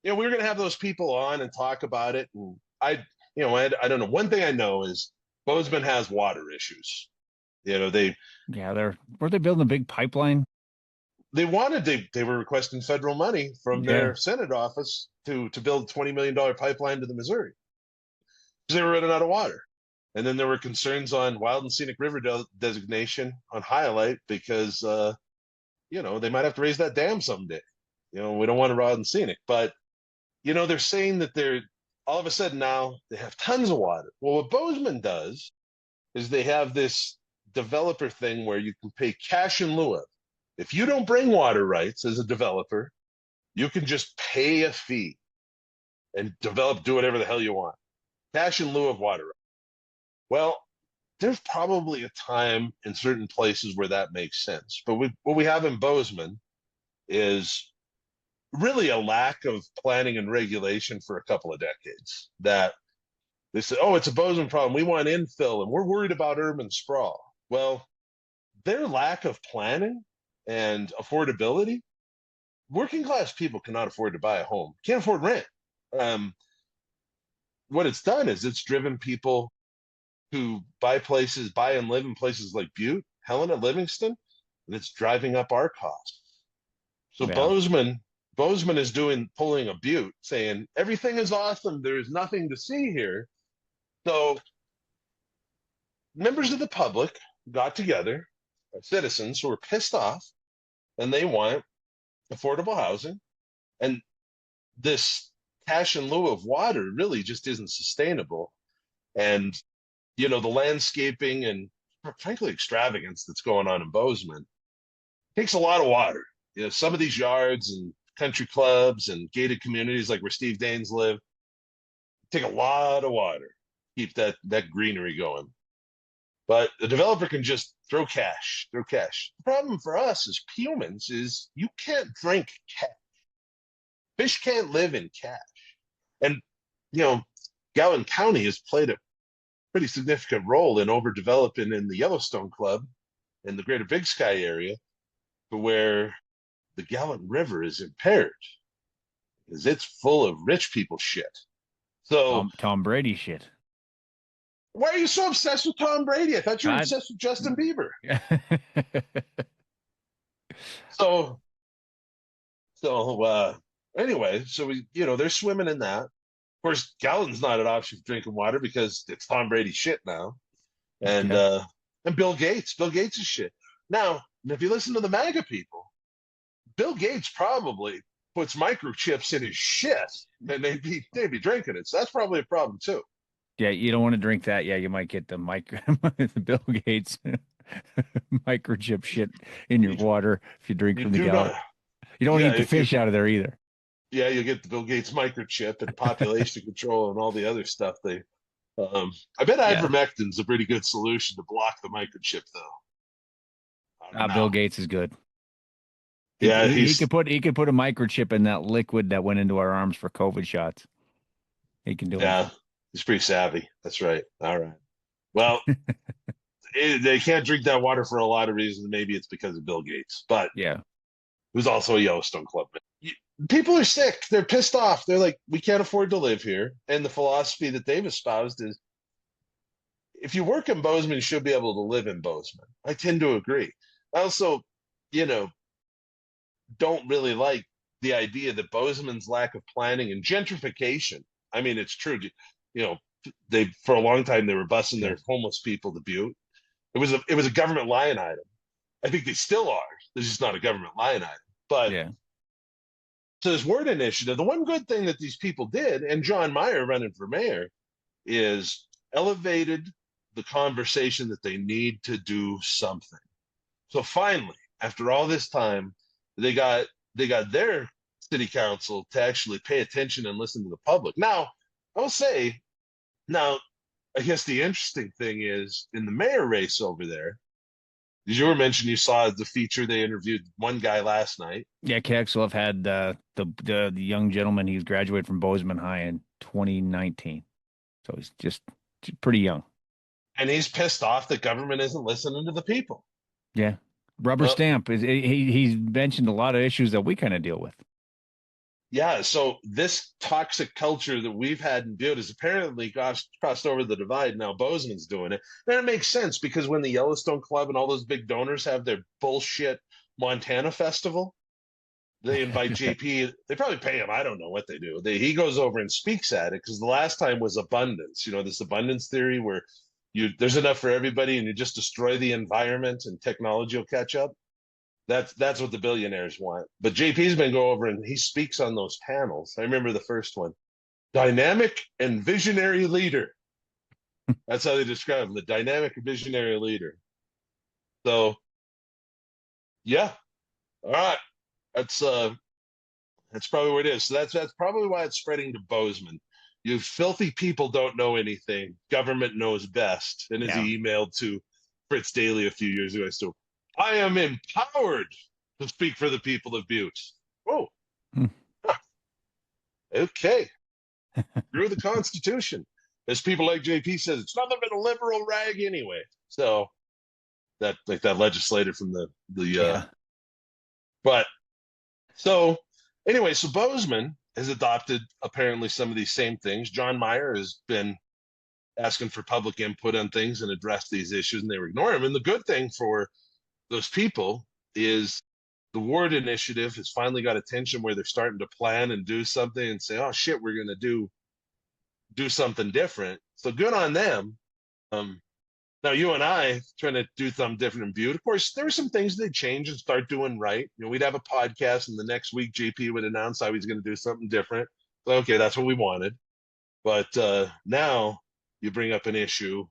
we were going to have those people on and talk about it, and I don't know. One thing I know is Bozeman has water issues. Weren't they building a big pipeline? They were requesting federal money from their Senate office to build a $20 million pipeline to the Missouri because they were running out of water. And then there were concerns on wild and scenic river designation on Highlight because, they might have to raise that dam someday. We don't want to wild and scenic, but, they're saying that they're all of a sudden now they have tons of water. Well, what Bozeman does is they have this developer thing where you can pay cash in lieu of. If you don't bring water rights as a developer, you can just pay a fee and do whatever the hell you want. Cash in lieu of water rights. Well, there's probably a time in certain places where that makes sense. But what we have in Bozeman is really a lack of planning and regulation for a couple of decades. That they said, oh, it's a Bozeman problem. We want infill, and we're worried about urban sprawl. Well, their lack of planning and affordability, working class people cannot afford to buy a home, can't afford rent. What it's done is it's driven people who buy and live in places like Butte, Helena, Livingston, and it's driving up our costs. So Bozeman is pulling a Butte, saying everything is awesome. There's nothing to see here. So members of the public got together, citizens who were pissed off, and they want affordable housing. And this cash in lieu of water really just isn't sustainable. And, the landscaping and frankly extravagance that's going on in Bozeman takes a lot of water. Some of these yards and country clubs and gated communities like where Steve Daines live take a lot of water to keep that greenery going. But the developer can just throw cash. The problem for us as humans is you can't drink cash. Fish can't live in cash. And, Gowan County has played a pretty significant role in overdeveloping in the Yellowstone Club in the greater Big Sky area to where the Gallant River is impaired because it's full of rich people shit. So Tom Brady shit. Why are you so obsessed with Tom Brady? I thought you were obsessed with Justin Bieber. So anyway, so they're swimming in that. Of course, gallon's not an option for drinking water because it's Tom Brady shit now. And Bill Gates is shit. Now, if you listen to the MAGA people, Bill Gates probably puts microchips in his shit and they'd be drinking it. So that's probably a problem too. Yeah, you don't want to drink that. Yeah, you might get the the Bill Gates microchip shit in your You, water if you drink you from the do gallon. not. You don't Yeah, eat the if you fish out of there either. yeah, you get the Bill Gates microchip and population control and all the other stuff. I bet Yeah. ivermectin's a pretty good solution to block the microchip, though. I don't know. Bill Gates is good. Yeah, He could put a microchip in that liquid that went into our arms for COVID shots. He can do yeah, he's pretty savvy. That's right. All right. Well, they can't drink that water for a lot of reasons. Maybe it's because of Bill Gates, but Yeah. who's also a Yellowstone Club man. People are sick. They're pissed off. They're like, we can't afford to live here. And the philosophy that they've espoused is if you work in Bozeman, you should be able to live in Bozeman. I tend to agree. I also, you know, don't really like the idea that Bozeman's lack of planning and gentrification. I mean, it's true. You know, they for a long time they were busing Yeah. their homeless people to Butte. It was a government line item. I think they still are. This is not a government line item. But Yeah. so this word initiative, the one good thing that these people did, and John Meyer running for mayor, is elevated the conversation that they need to do something. So finally, after all this time, they got they got their city council to actually pay attention and listen to the public. Now, I will say, now I guess the interesting thing is in the mayor race over there, as you were mentioning, you saw the feature they interviewed one guy last night, Yeah, Kexloff had the young gentleman. He's graduated from Bozeman High in 2019, so he's just pretty young. and he's pissed off that government isn't listening to the people. Yeah, rubber Well, stamp is he's mentioned a lot of issues that we kind of deal with. yeah, so this toxic culture that we've had in Butte has apparently crossed over the divide. Now Bozeman's doing it. And it makes sense because when the Yellowstone Club and all those big donors have their bullshit Montana festival, they invite JP. They probably pay him. I don't know what they do. He goes over and speaks at it because the last time was abundance. You know, this abundance theory where there's enough for everybody and you just destroy the environment and technology will catch up. That's what the billionaires want. But JP's been go over and he speaks on those panels. I remember the first one. Dynamic and visionary leader. That's how they describe him, the dynamic and visionary leader. So yeah. All right. That's probably what it is. So that's probably why it's spreading to Bozeman. You filthy people don't know anything. Government knows best. And as Yeah. he emailed to Fritz Daly a few years ago, I still I am empowered to speak for the people of Butte. Oh, Hmm. huh, okay. Through the Constitution. As people like JP says, it's nothing but a liberal rag anyway. So that like that legislator from the Yeah. but so anyway, so Bozeman has adopted apparently some of these same things. John Meyer has been asking for public input on things and addressed these issues, and they were ignoring him. And the good thing for those people is the Ward Initiative has finally got attention where they're starting to plan and do something and say, "Oh shit, we're going to do something different." So good on them. Um, Now you and I trying to do something different in Butte. Of course, there were some things they'd change and start doing right. You know, we'd have a podcast, and the next week JP would announce how he's going to do something different. So, okay, that's what we wanted. But now you bring up an issue.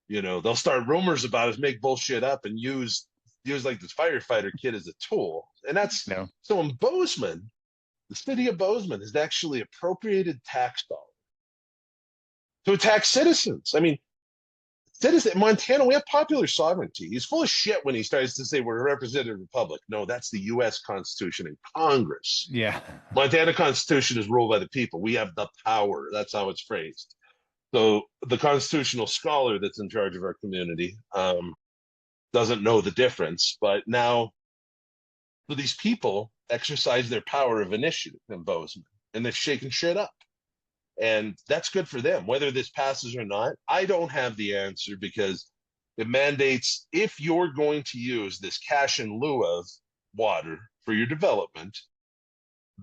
You know, they'll start rumors about us, make bullshit up, and use like this firefighter kid as a tool. And that's No. so in Bozeman, the city of Bozeman has actually appropriated tax dollars to attack citizens. I mean, citizen Montana, we have popular sovereignty. He's full of shit when he starts to say we're a representative republic. No, that's the U.S. Constitution and Congress. Yeah. Montana Constitution is ruled by the people. We have the power. That's how it's phrased. So the constitutional scholar that's in charge of our community doesn't know the difference. But now, so these people exercise their power of initiative in Bozeman, and they've shaken shit up. And that's good for them. Whether this passes or not, I don't have the answer because it mandates if you're going to use this cash in lieu of water for your development,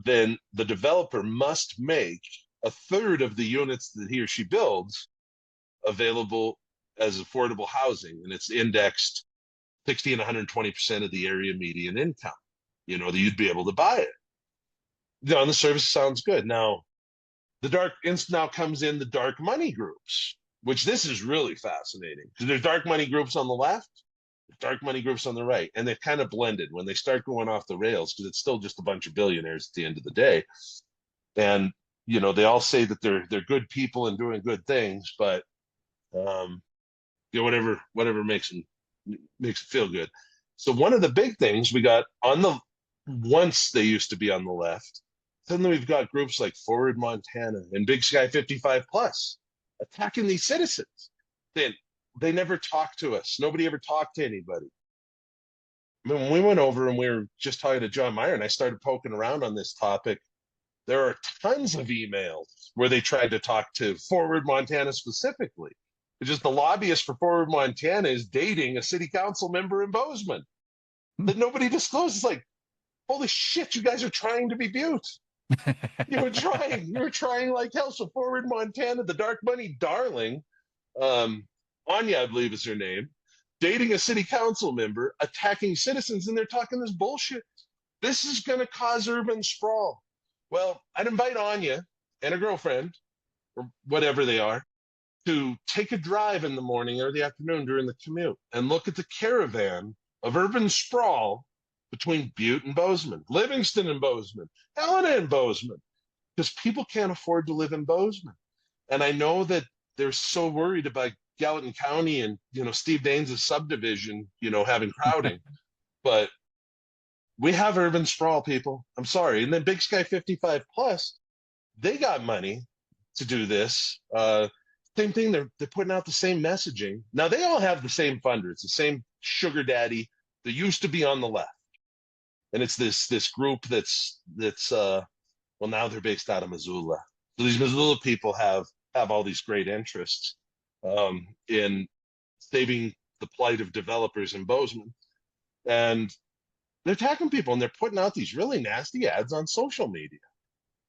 then the developer must make a third of the units that he or she builds available as affordable housing. And it's indexed 60 and 120% of the area median income, you know, that you'd be able to buy it. You know, and the service sounds good. Now, now comes in the dark money groups. which this is really fascinating because there's dark money groups on the left, dark money groups on the right, and they've kind of blended when they start going off the rails because it's still just a bunch of billionaires at the end of the day. And they all say that they're good people and doing good things, but whatever makes it feel good. So one of the big things we got on the once they used to be on the left, suddenly we've got groups like Forward Montana and Big Sky 55 Plus attacking these citizens. They never talked to us. Nobody ever talked to anybody. I mean, when we went over and we were just talking to John Meyer and I started poking around on this topic, there are tons of emails where they tried to talk to Forward Montana specifically. It's just the lobbyist for Forward Montana is dating a city council member in Bozeman that nobody discloses. Like, holy shit, you guys are trying to be Butte. You were trying like hell. So Forward Montana, the dark money darling, Anya, I believe is her name, dating a city council member, attacking citizens, and they're talking this bullshit. This is going to cause urban sprawl. Well, I'd invite Anya and her girlfriend, or whatever they are, to take a drive in the morning or the afternoon during the commute and look at the caravan of urban sprawl between Butte and Bozeman, Livingston and Bozeman, Helena and Bozeman, because people can't afford to live in Bozeman. And I know that they're so worried about Gallatin County and, Steve Daines' subdivision, having crowding, but we have urban sprawl, people. I'm sorry. And then Big Sky 55 Plus, they got money to do this. Same thing. They're putting out the same messaging. Now they all have the same funder. It's the same sugar daddy that used to be on the left, and it's this group that's well, now they're based out of Missoula. So these Missoula people have all these great interests in saving the plight of developers in Bozeman, and they're attacking people and they're putting out these really nasty ads on social media.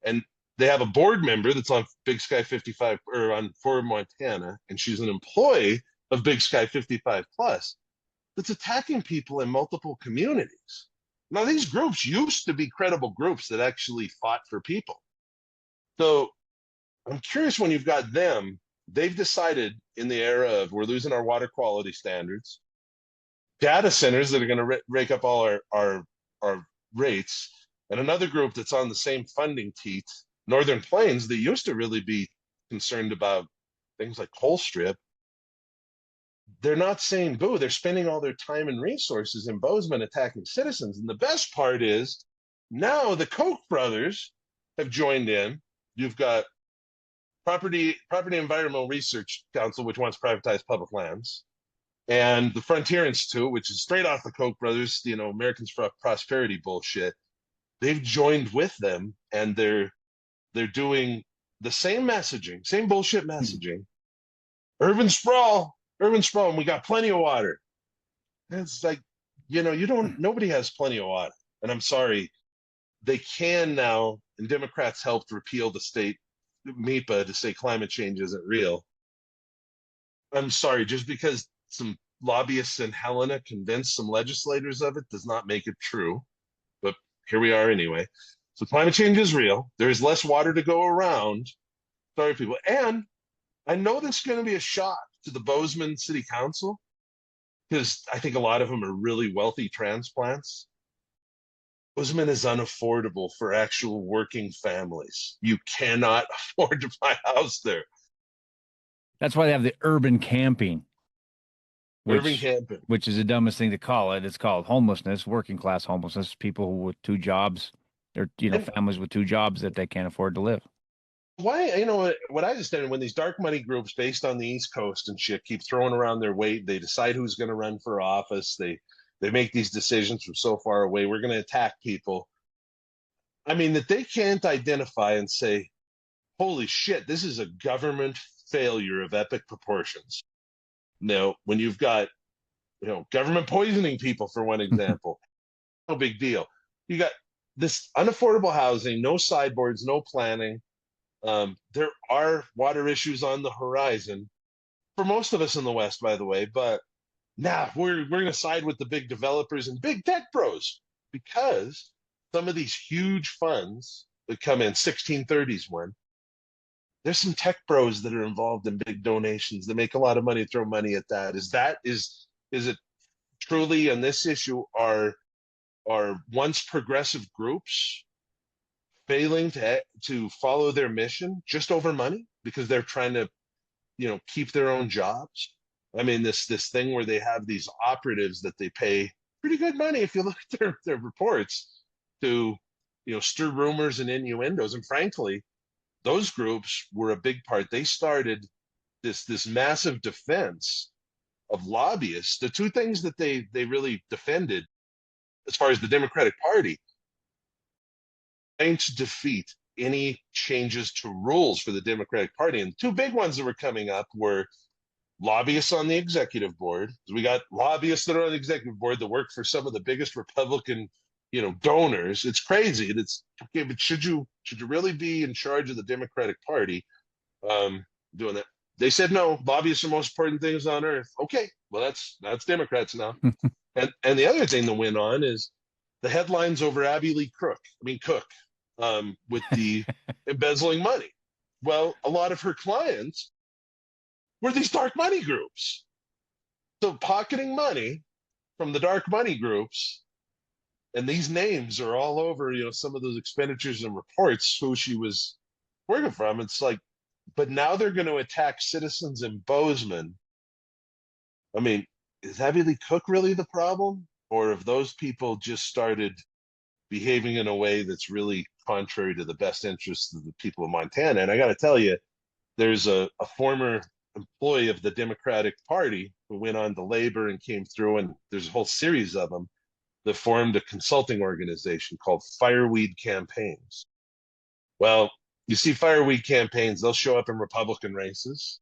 And they have a board member that's on Big Sky 55 or on Forward Montana, and she's an employee of Big Sky 55 Plus that's attacking people in multiple communities. Now, these groups used to be credible groups that actually fought for people. So I'm curious, when you've got them, they've decided in the era of we're losing our water quality standards, data centers that are going to rake up all our rates, and another group that's on the same funding teat, Northern Plains, that used to really be concerned about things like coal strip. They're not saying boo. They're spending all their time and resources in Bozeman attacking citizens. And the best part is now the Koch brothers have joined in. You've got Property Environmental Research Council, which wants privatized public lands, and the Frontier Institute, which is straight off the Koch brothers, Americans for Prosperity bullshit. They've joined with them, and they're doing the same messaging, same bullshit messaging. Urban sprawl, and we got plenty of water. And it's like, nobody has plenty of water. And I'm sorry, they can now, and Democrats helped repeal the state MEPA to say climate change isn't real. I'm sorry, just because some lobbyists in Helena convinced some legislators of it does not make it true. But here we are anyway. So climate change is real. There is less water to go around. Sorry, people. And I know this is going to be a shock to the Bozeman City Council, because I think a lot of them are really wealthy transplants. Bozeman is unaffordable for actual working families. You cannot afford to buy a house there. That's why they have the urban camping. Urban camping. Which is the dumbest thing to call it. It's called homelessness, working class homelessness, people with two jobs, or families with two jobs that they can't afford to live. Why, what I understand, when these dark money groups based on the East Coast and shit keep throwing around their weight, they decide who's going to run for office. They make these decisions from so far away. We're going to attack people. I mean, that they can't identify and say, holy shit, this is a government failure of epic proportions. Now, when you've got, government poisoning people, for one example, no big deal. You got this unaffordable housing, no sideboards, no planning. There are water issues on the horizon for most of us in the West, by the way, but we're going to side with the big developers and big tech bros, because some of these huge funds that come in, 1630s one, there's some tech bros that are involved in big donations that make a lot of money, throw money at that. Is it truly on this issue are once progressive groups failing to follow their mission just over money because they're trying to, keep their own jobs? I mean, this thing where they have these operatives that they pay pretty good money, if you look at their reports, to, stir rumors and innuendos. And frankly, those groups were a big part. They started this massive defense of lobbyists. The two things that they really defended as far as the Democratic Party, trying to defeat any changes to rules for the Democratic Party. And two big ones that were coming up were lobbyists on the executive board. We got lobbyists that are on the executive board that work for some of the biggest Republican, donors. It's crazy. It's okay, but should you really be in charge of the Democratic Party doing that? They said no. Lobbyists are the most important things on earth. Okay, well that's Democrats now. And the other thing that went on is the headlines over Abby Lee Cook, with the embezzling money. Well, a lot of her clients were these dark money groups. So pocketing money from the dark money groups, and these names are all over, some of those expenditures and reports, who she was working from. It's like, but now they're going to attack citizens in Bozeman. I mean, is Abby Lee Cook really the problem? Or have those people just started behaving in a way that's really contrary to the best interests of the people of Montana? And I got to tell you, there's a former employee of the Democratic Party who went on to labor and came through, and there's a whole series of them that formed a consulting organization called Fireweed Campaigns. Well, you see Fireweed Campaigns, they'll show up in Republican races.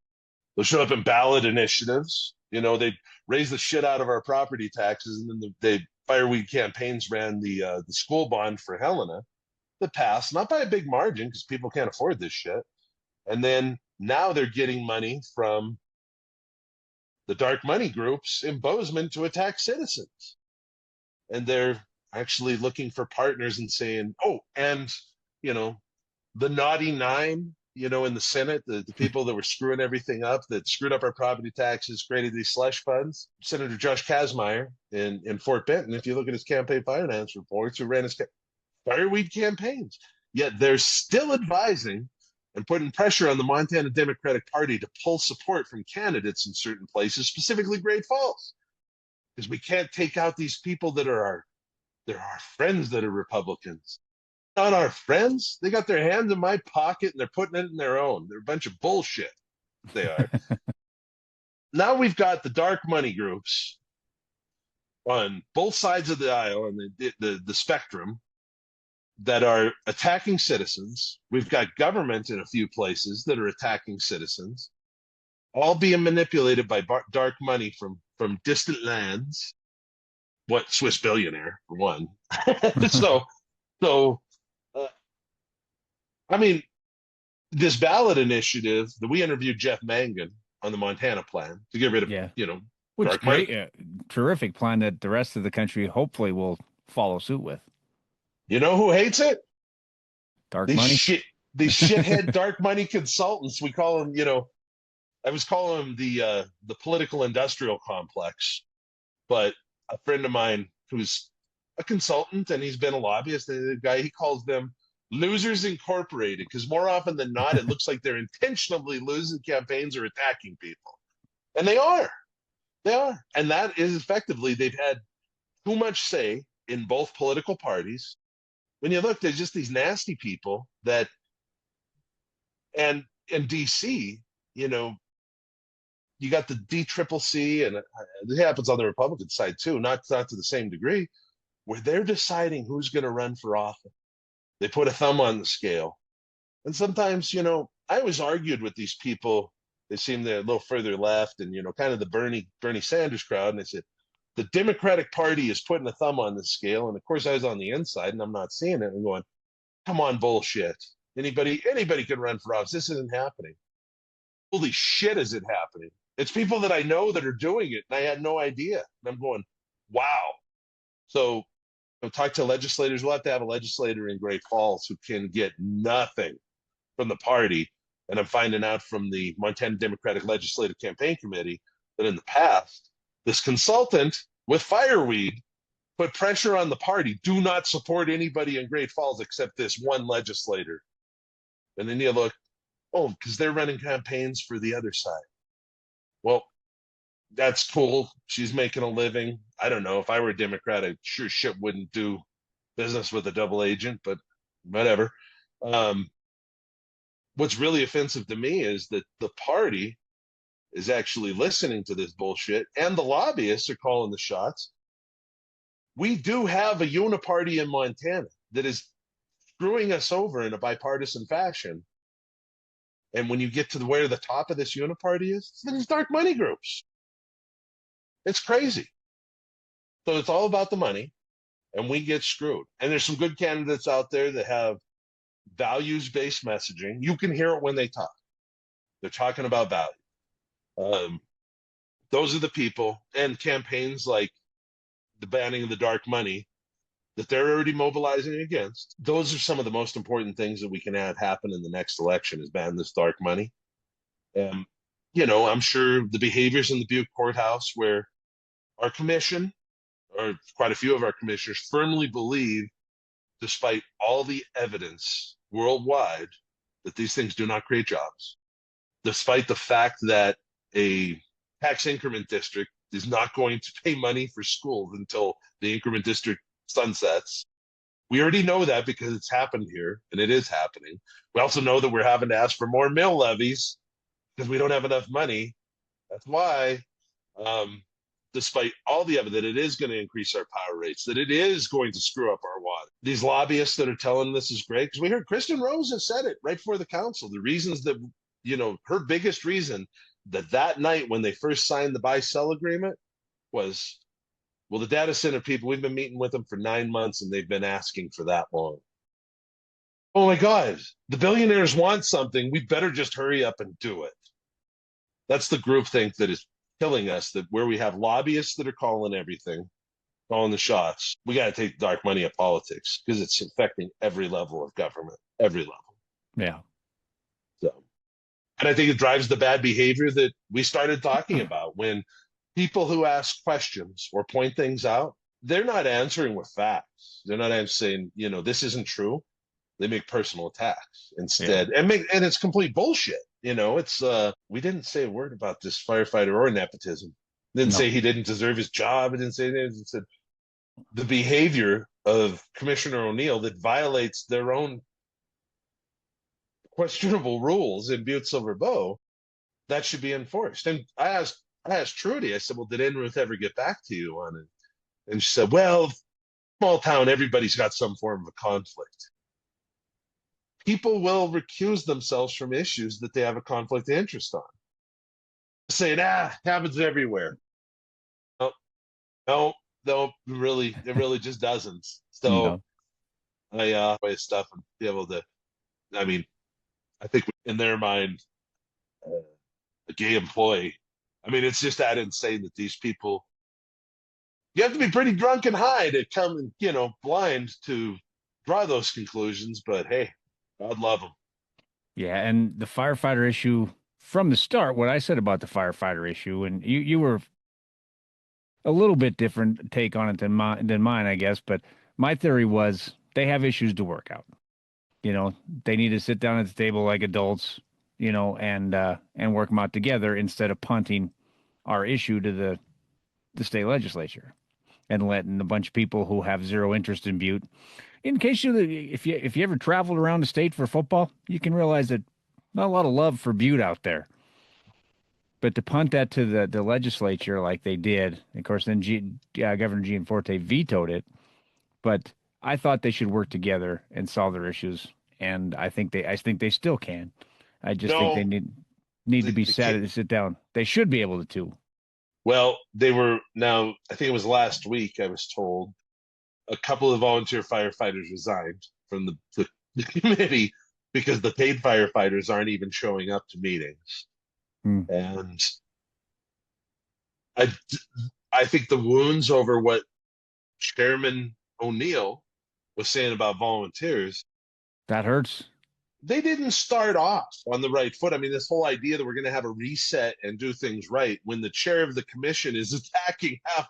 They'll show up in ballot initiatives. They raise the shit out of our property taxes, and then they Fireweed Campaigns ran the school bond for Helena that passed, not by a big margin because people can't afford this shit. And then now they're getting money from the dark money groups in Bozeman to attack citizens. And they're actually looking for partners and saying, oh, and, the naughty nine, in the Senate, the people that were screwing everything up, that screwed up our property taxes, created these slush funds. Senator Josh Kazmaier in Fort Benton, if you look at his campaign finance reports, who ran his Fireweed Campaigns. Yet they're still advising and putting pressure on the Montana Democratic Party to pull support from candidates in certain places, specifically Great Falls. Because we can't take out these people that are they're our friends that are Republicans. Not our friends. They got their hands in my pocket and they're putting it in their own. They're a bunch of bullshit. They are. Now we've got the dark money groups on both sides of the aisle and the spectrum that are attacking citizens. We've got government in a few places that are attacking citizens, all being manipulated by dark money from distant lands. What, Swiss billionaire for one. so I mean, this ballot initiative that we interviewed Jeff Mangan on the Montana plan to get rid of, which dark great, money. terrific plan that the rest of the country hopefully will follow suit with. You know who hates it? Dark money. These shithead dark money consultants. We call them, I was calling them the political industrial complex. But a friend of mine who's a consultant and he's been a lobbyist, the guy, he calls them Losers Incorporated, because more often than not, it looks like they're intentionally losing campaigns or attacking people. And they are. They are. And that is effectively, they've had too much say in both political parties. When you look, there's just these nasty people that, and in DC, you got the DCCC, and it happens on the Republican side too, not to the same degree, where they're deciding who's going to run for office. They put a thumb on the scale. And sometimes, I always argued with these people. They seem they're a little further left and, kind of the Bernie Sanders crowd. And they said, the Democratic Party is putting a thumb on the scale. And of course, I was on the inside and I'm not seeing it. And going, come on, bullshit. Anybody can run for office. This isn't happening. Holy shit, is it happening? It's people that I know that are doing it. And I had no idea. And I'm going, wow. So talk to legislators. We'll have to have a legislator in Great Falls who can get nothing from the party And I'm finding out from the Montana Democratic Legislative Campaign Committee that in the past, this consultant with fireweed put pressure on the party. Do not support anybody in Great Falls except this one legislator. And then you look, oh, because they're running campaigns for the other side. Well, that's cool. She's making a living. I don't know. If I were a Democrat, I sure shit wouldn't do business with a double agent, but whatever. Um, what's really offensive to me is that the party is actually listening to this bullshit and the lobbyists are calling the shots. We do have a uniparty in Montana that is screwing us over in a bipartisan fashion. And when you get to where the top of this uniparty is, it's these dark money groups. It's crazy. So it's all about the money, and we get screwed. And there's some good candidates out there that have values-based messaging. You can hear it when they talk. They're talking about value. Those are the people, and campaigns like the banning of the dark money that they're already mobilizing against. Those are some of the most important things that we can have happen in the next election is ban this dark money. And, I'm sure the behaviors in the Butte courthouse where our commission, or quite a few of our commissioners, firmly believe, despite all the evidence worldwide, that these things do not create jobs, despite the fact that a tax increment district is not going to pay money for schools until the increment district sunsets. We already know that because it's happened here, and it is happening. We also know that we're having to ask for more mill levies because we don't have enough money. That's why, despite all the evidence, that it is going to increase our power rates, that it is going to screw up our water. These lobbyists that are telling this is great, because we heard Kristen Rose has said it right before the council. The reasons that, her biggest reason that night when they first signed the buy-sell agreement was, well, the data center people, we've been meeting with them for 9 months and they've been asking for that long. Oh my God, the billionaires want something. We better just hurry up and do it. That's the groupthink that is killing us, that where we have lobbyists that are calling everything, calling the shots. We got to take dark money at politics because it's affecting every level of government, every level. Yeah. So, and I think it drives the bad behavior that we started talking about when people who ask questions or point things out, they're not answering with facts. They're not saying, this isn't true. They make personal attacks instead, and it's complete bullshit. It's we didn't say a word about this firefighter or nepotism. Didn't say he didn't deserve his job. It didn't say anything. It said the behavior of Commissioner O'Neill that violates their own questionable rules in Butte-Silver Bow, that should be enforced. And I asked Trudy, I said, well, did Enruth ever get back to you on it? And she said, well, small town, everybody's got some form of a conflict. People will recuse themselves from issues that they have a conflict of interest on. Saying, it happens everywhere. No, it really just doesn't. So I way stuff and be able to, I think in their mind, a gay employee, it's just that insane that these people, you have to be pretty drunk and high to come, blind to draw those conclusions, but hey, God love them. Yeah, and the firefighter issue from the start, what I said about the firefighter issue, and you were a little bit different take on it than mine, I guess, but my theory was they have issues to work out. They need to sit down at the table like adults, and work them out together instead of punting our issue to the state legislature and letting a bunch of people who have zero interest in Butte. In case if you ever traveled around the state for football, you can realize that not a lot of love for Butte out there. But to punt that to the legislature like they did, of course, then Governor Gianforte vetoed it. But I thought they should work together and solve their issues, and I think they still can. I just think they need to be sit down. They should be able to. Well, they were now. I think it was last week. I was told a couple of volunteer firefighters resigned from the committee because the paid firefighters aren't even showing up to meetings. And I think the wounds over what Chairman O'Neill was saying about volunteers, that hurts. they didn't start off on the right foot. I mean, this whole idea that we're going to have a reset and do things right when the chair of the commission is attacking Yeah.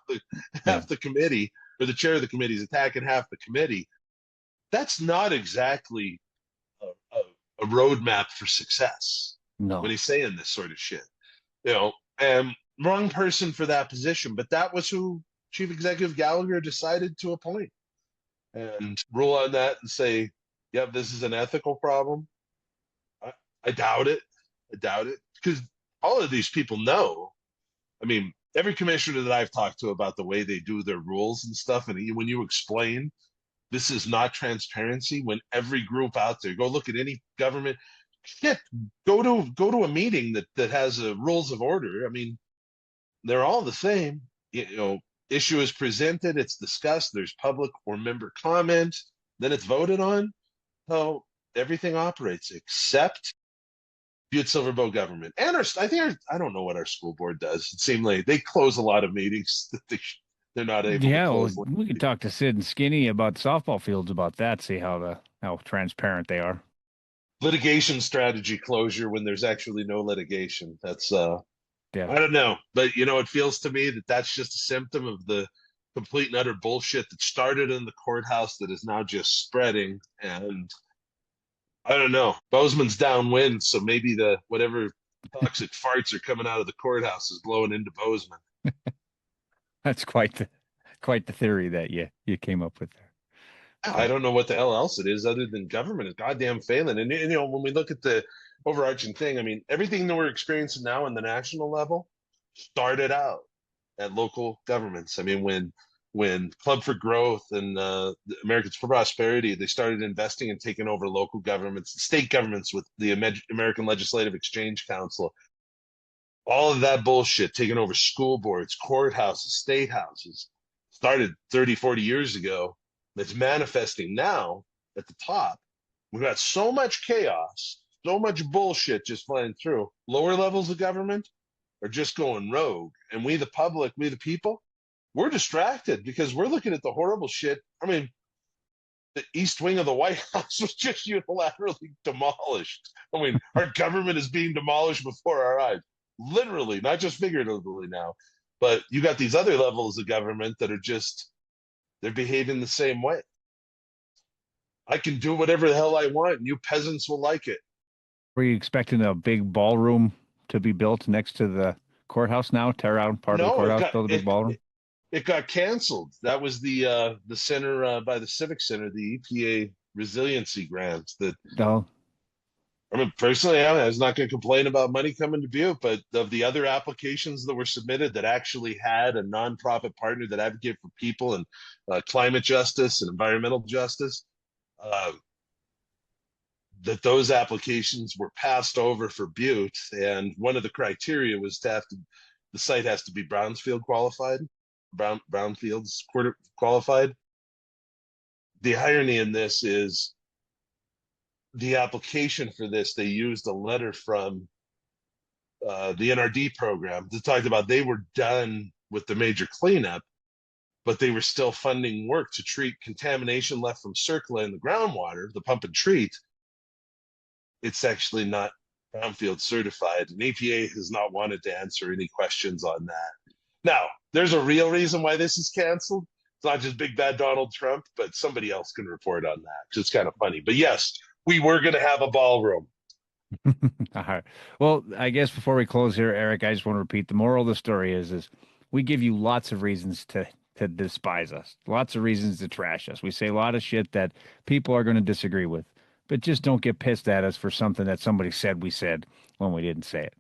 half the committee, or the chair of the committee is attacking half the committee, that's not exactly a, a roadmap for success when No. he's saying this sort of shit. You know, and wrong person for that position, but that was who Chief Executive Gallagher decided to appoint, and rule on that and say, yep, this is an ethical problem. I, I doubt it. I doubt it, because all of these people know. I mean, every commissioner that I've talked to about the way they do their rules and stuff, and when you explain this is not transparency, when every group out there, go look at any government shit, go to a meeting that has a rules of order. I mean, they're all the same. You know, issue is presented, it's discussed, there's public or member comment, then it's voted on. So everything operates except Butte-Silver government. And I think I don't know what our school board does. It seemed like they close a lot of meetings that they're not able to Yeah, well, close. we could talk to Sid and Skinny about softball fields about that, see how transparent they are. Litigation strategy closure when there's actually no litigation. That's Yeah. I don't know, but it feels to me that that's just a symptom of the complete and utter bullshit that started in the courthouse that is now just spreading. And I don't know. Bozeman's downwind, so maybe the whatever toxic farts are coming out of the courthouse is blowing into Bozeman. That's quite the theory that you came up with there. I So, don't know what the hell else it is other than government is goddamn failing. And when we look at the overarching thing, I mean, everything that we're experiencing now on the national level started out at local governments. I mean, when Club for Growth and the Americans for Prosperity, they started investing and taking over local governments, state governments with the American Legislative Exchange Council, all of that bullshit, taking over school boards, courthouses, state houses, started 30, 40 years ago. That's manifesting now at the top. We've got so much chaos, so much bullshit just flying through. Lower levels of government are just going rogue. And we, the public, we, the people, we're distracted because we're looking at the horrible shit. I mean, the east wing of the White House was just unilaterally demolished. I mean, our government is being demolished before our eyes, literally, not just figuratively now. But you got these other levels of government that are just, they're behaving the same way. I can do whatever the hell I want, and you peasants will like it. were you expecting a big ballroom to be built next to the courthouse now? Tear out part of the No, courthouse, build a big ballroom? it got canceled. That was the center by the Civic Center, the EPA resiliency grant. That No. I mean, personally, I was not going to complain about money coming to Butte, but of the other applications that were submitted that actually had a nonprofit partner that advocated for people and climate justice and environmental justice, uh, that those applications were passed over for Butte, and one of the criteria was the site has to be Brownsfield qualified, Brownfields qualified. The irony in this is the application for this, they used a letter from the NRD program that talked about they were done with the major cleanup, but they were still funding work to treat contamination left from CERCLA in the groundwater, the pump and treat. It's actually not brownfield certified, and EPA has not wanted to answer any questions on that. Now, there's a real reason why this is canceled. It's not just big bad Donald Trump, but somebody else can report on that because it's kind of funny. But yes, we were going to have a ballroom. All right. Well, I guess before we close here, Eric, I just want to repeat the moral of the story is we give you lots of reasons to despise us, lots of reasons to trash us. We say a lot of shit that people are going to disagree with, but just don't get pissed at us for something that somebody said we said when we didn't say it.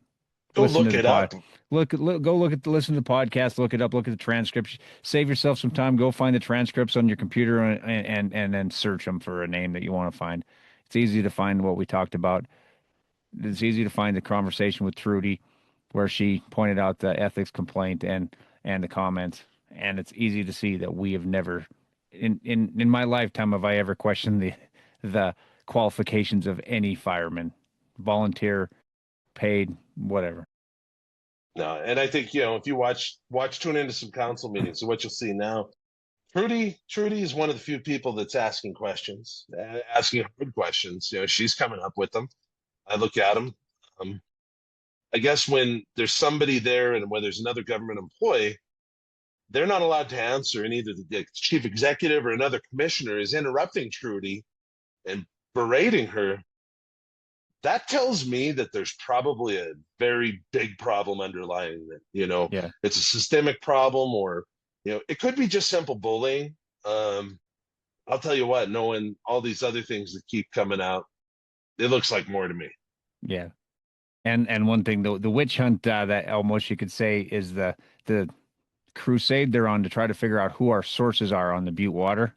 Go Listen to look the it pod. up. Go look at listen to the podcast. Look it up. Look at the transcripts. Save yourself some time. Go find the transcripts on your computer and then search them for a name that you want to find. It's easy to find what we talked about. It's easy to find the conversation with Trudy, where she pointed out the ethics complaint and the comments, and it's easy to see that we have never, in my lifetime, have I ever questioned the qualifications of any fireman, volunteer, paid, whatever. No, and I think if you tune into some council meetings, so what you'll see now Trudy is one of the few people that's asking questions, asking hard questions. She's coming up with them. I look at them. Um, I guess when there's somebody there and when there's another government employee, they're not allowed to answer, and either the chief executive or another commissioner is interrupting Trudy and berating her. That tells me that there's probably a very big problem underlying it. Yeah. It's a systemic problem, or it could be just simple bullying. I'll tell you what, knowing all these other things that keep coming out, it looks like more to me. Yeah. And one thing, the witch hunt that almost you could say is the crusade they're on to try to figure out who our sources are on the Butte water,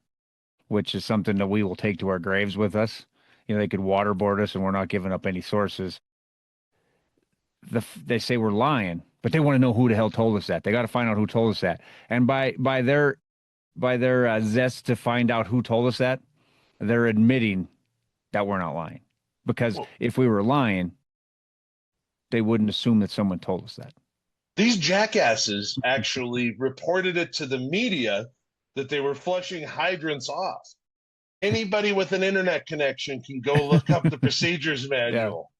which is something that we will take to our graves with us. They could waterboard us and we're not giving up any sources. They say we're lying, but they want to know who the hell told us that. They got to find out who told us that. And by their zest to find out who told us that, they're admitting that we're not lying. Because Well, if we were lying, they wouldn't assume that someone told us that. these jackasses actually reported it to the media that they were flushing hydrants off. Anybody with an internet connection can go look up the procedures Yeah. manual.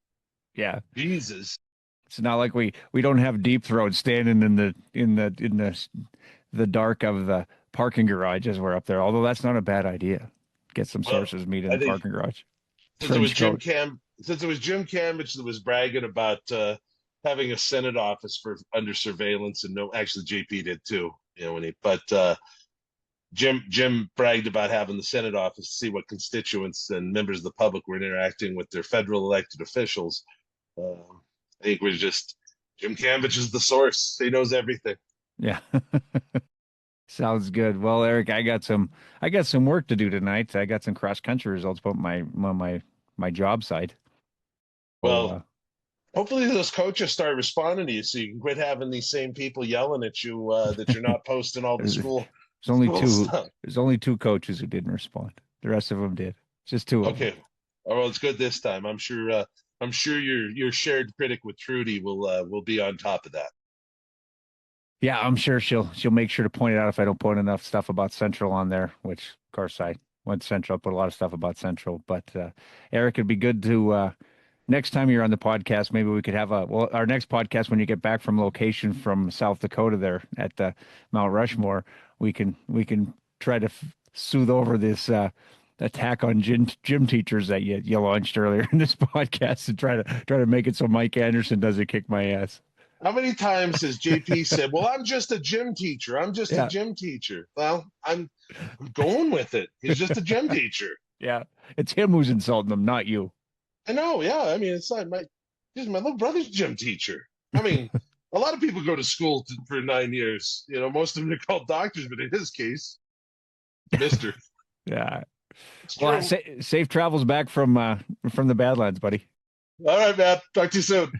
Yeah. Jesus. It's not like we don't have deep throat standing in the dark of the parking garage as we're up there. Although that's not a bad idea. Get some Well, sources meet in I the think parking garage. since it was Trench Jim coat. Cam, since it was Jim Cambridge that was bragging about having a Senate office for under surveillance, and no, actually JP did too. Jim bragged about having the Senate office to see what constituents and members of the public were interacting with their federal elected officials. I think we're just Jim Cambridge is the source. He knows everything. Yeah. Sounds good. Well, Eric, I got some work to do tonight. I got some cross country results about my job site. So Well, hopefully those coaches start responding to you, so you can quit having these same people yelling at you that you're not posting all the there's, school there's only school two. stuff. There's only two coaches who didn't respond. The rest of them did. Just two of them. Okay. Oh, well, it's good this time. I'm sure your shared critic with Trudy will be on top of that. Yeah, I'm sure she'll make sure to point it out if I don't put enough stuff about Central on there, which of course I went Central, put a lot of stuff about Central. But Eric, it'd be good to next time you're on the podcast, maybe we could have our next podcast when you get back from location from South Dakota there at Mount Rushmore, we can try to soothe over this attack on gym teachers that you launched earlier in this podcast and try to make it so Mike Anderson doesn't kick my ass. How many times has JP said, "Well, I'm just a gym teacher. I'm just a Yeah. gym teacher." Well, I'm going with it. He's just a gym teacher. Yeah. It's him who's insulting them, not you. I know. Yeah. I mean, it's not my little brother's gym teacher. I mean, a lot of people go to school for 9 years. Most of them are called doctors, but in his case, Mister. Yeah. It's Well, true. safe travels back from the Badlands, buddy. All right, man. Talk to you soon.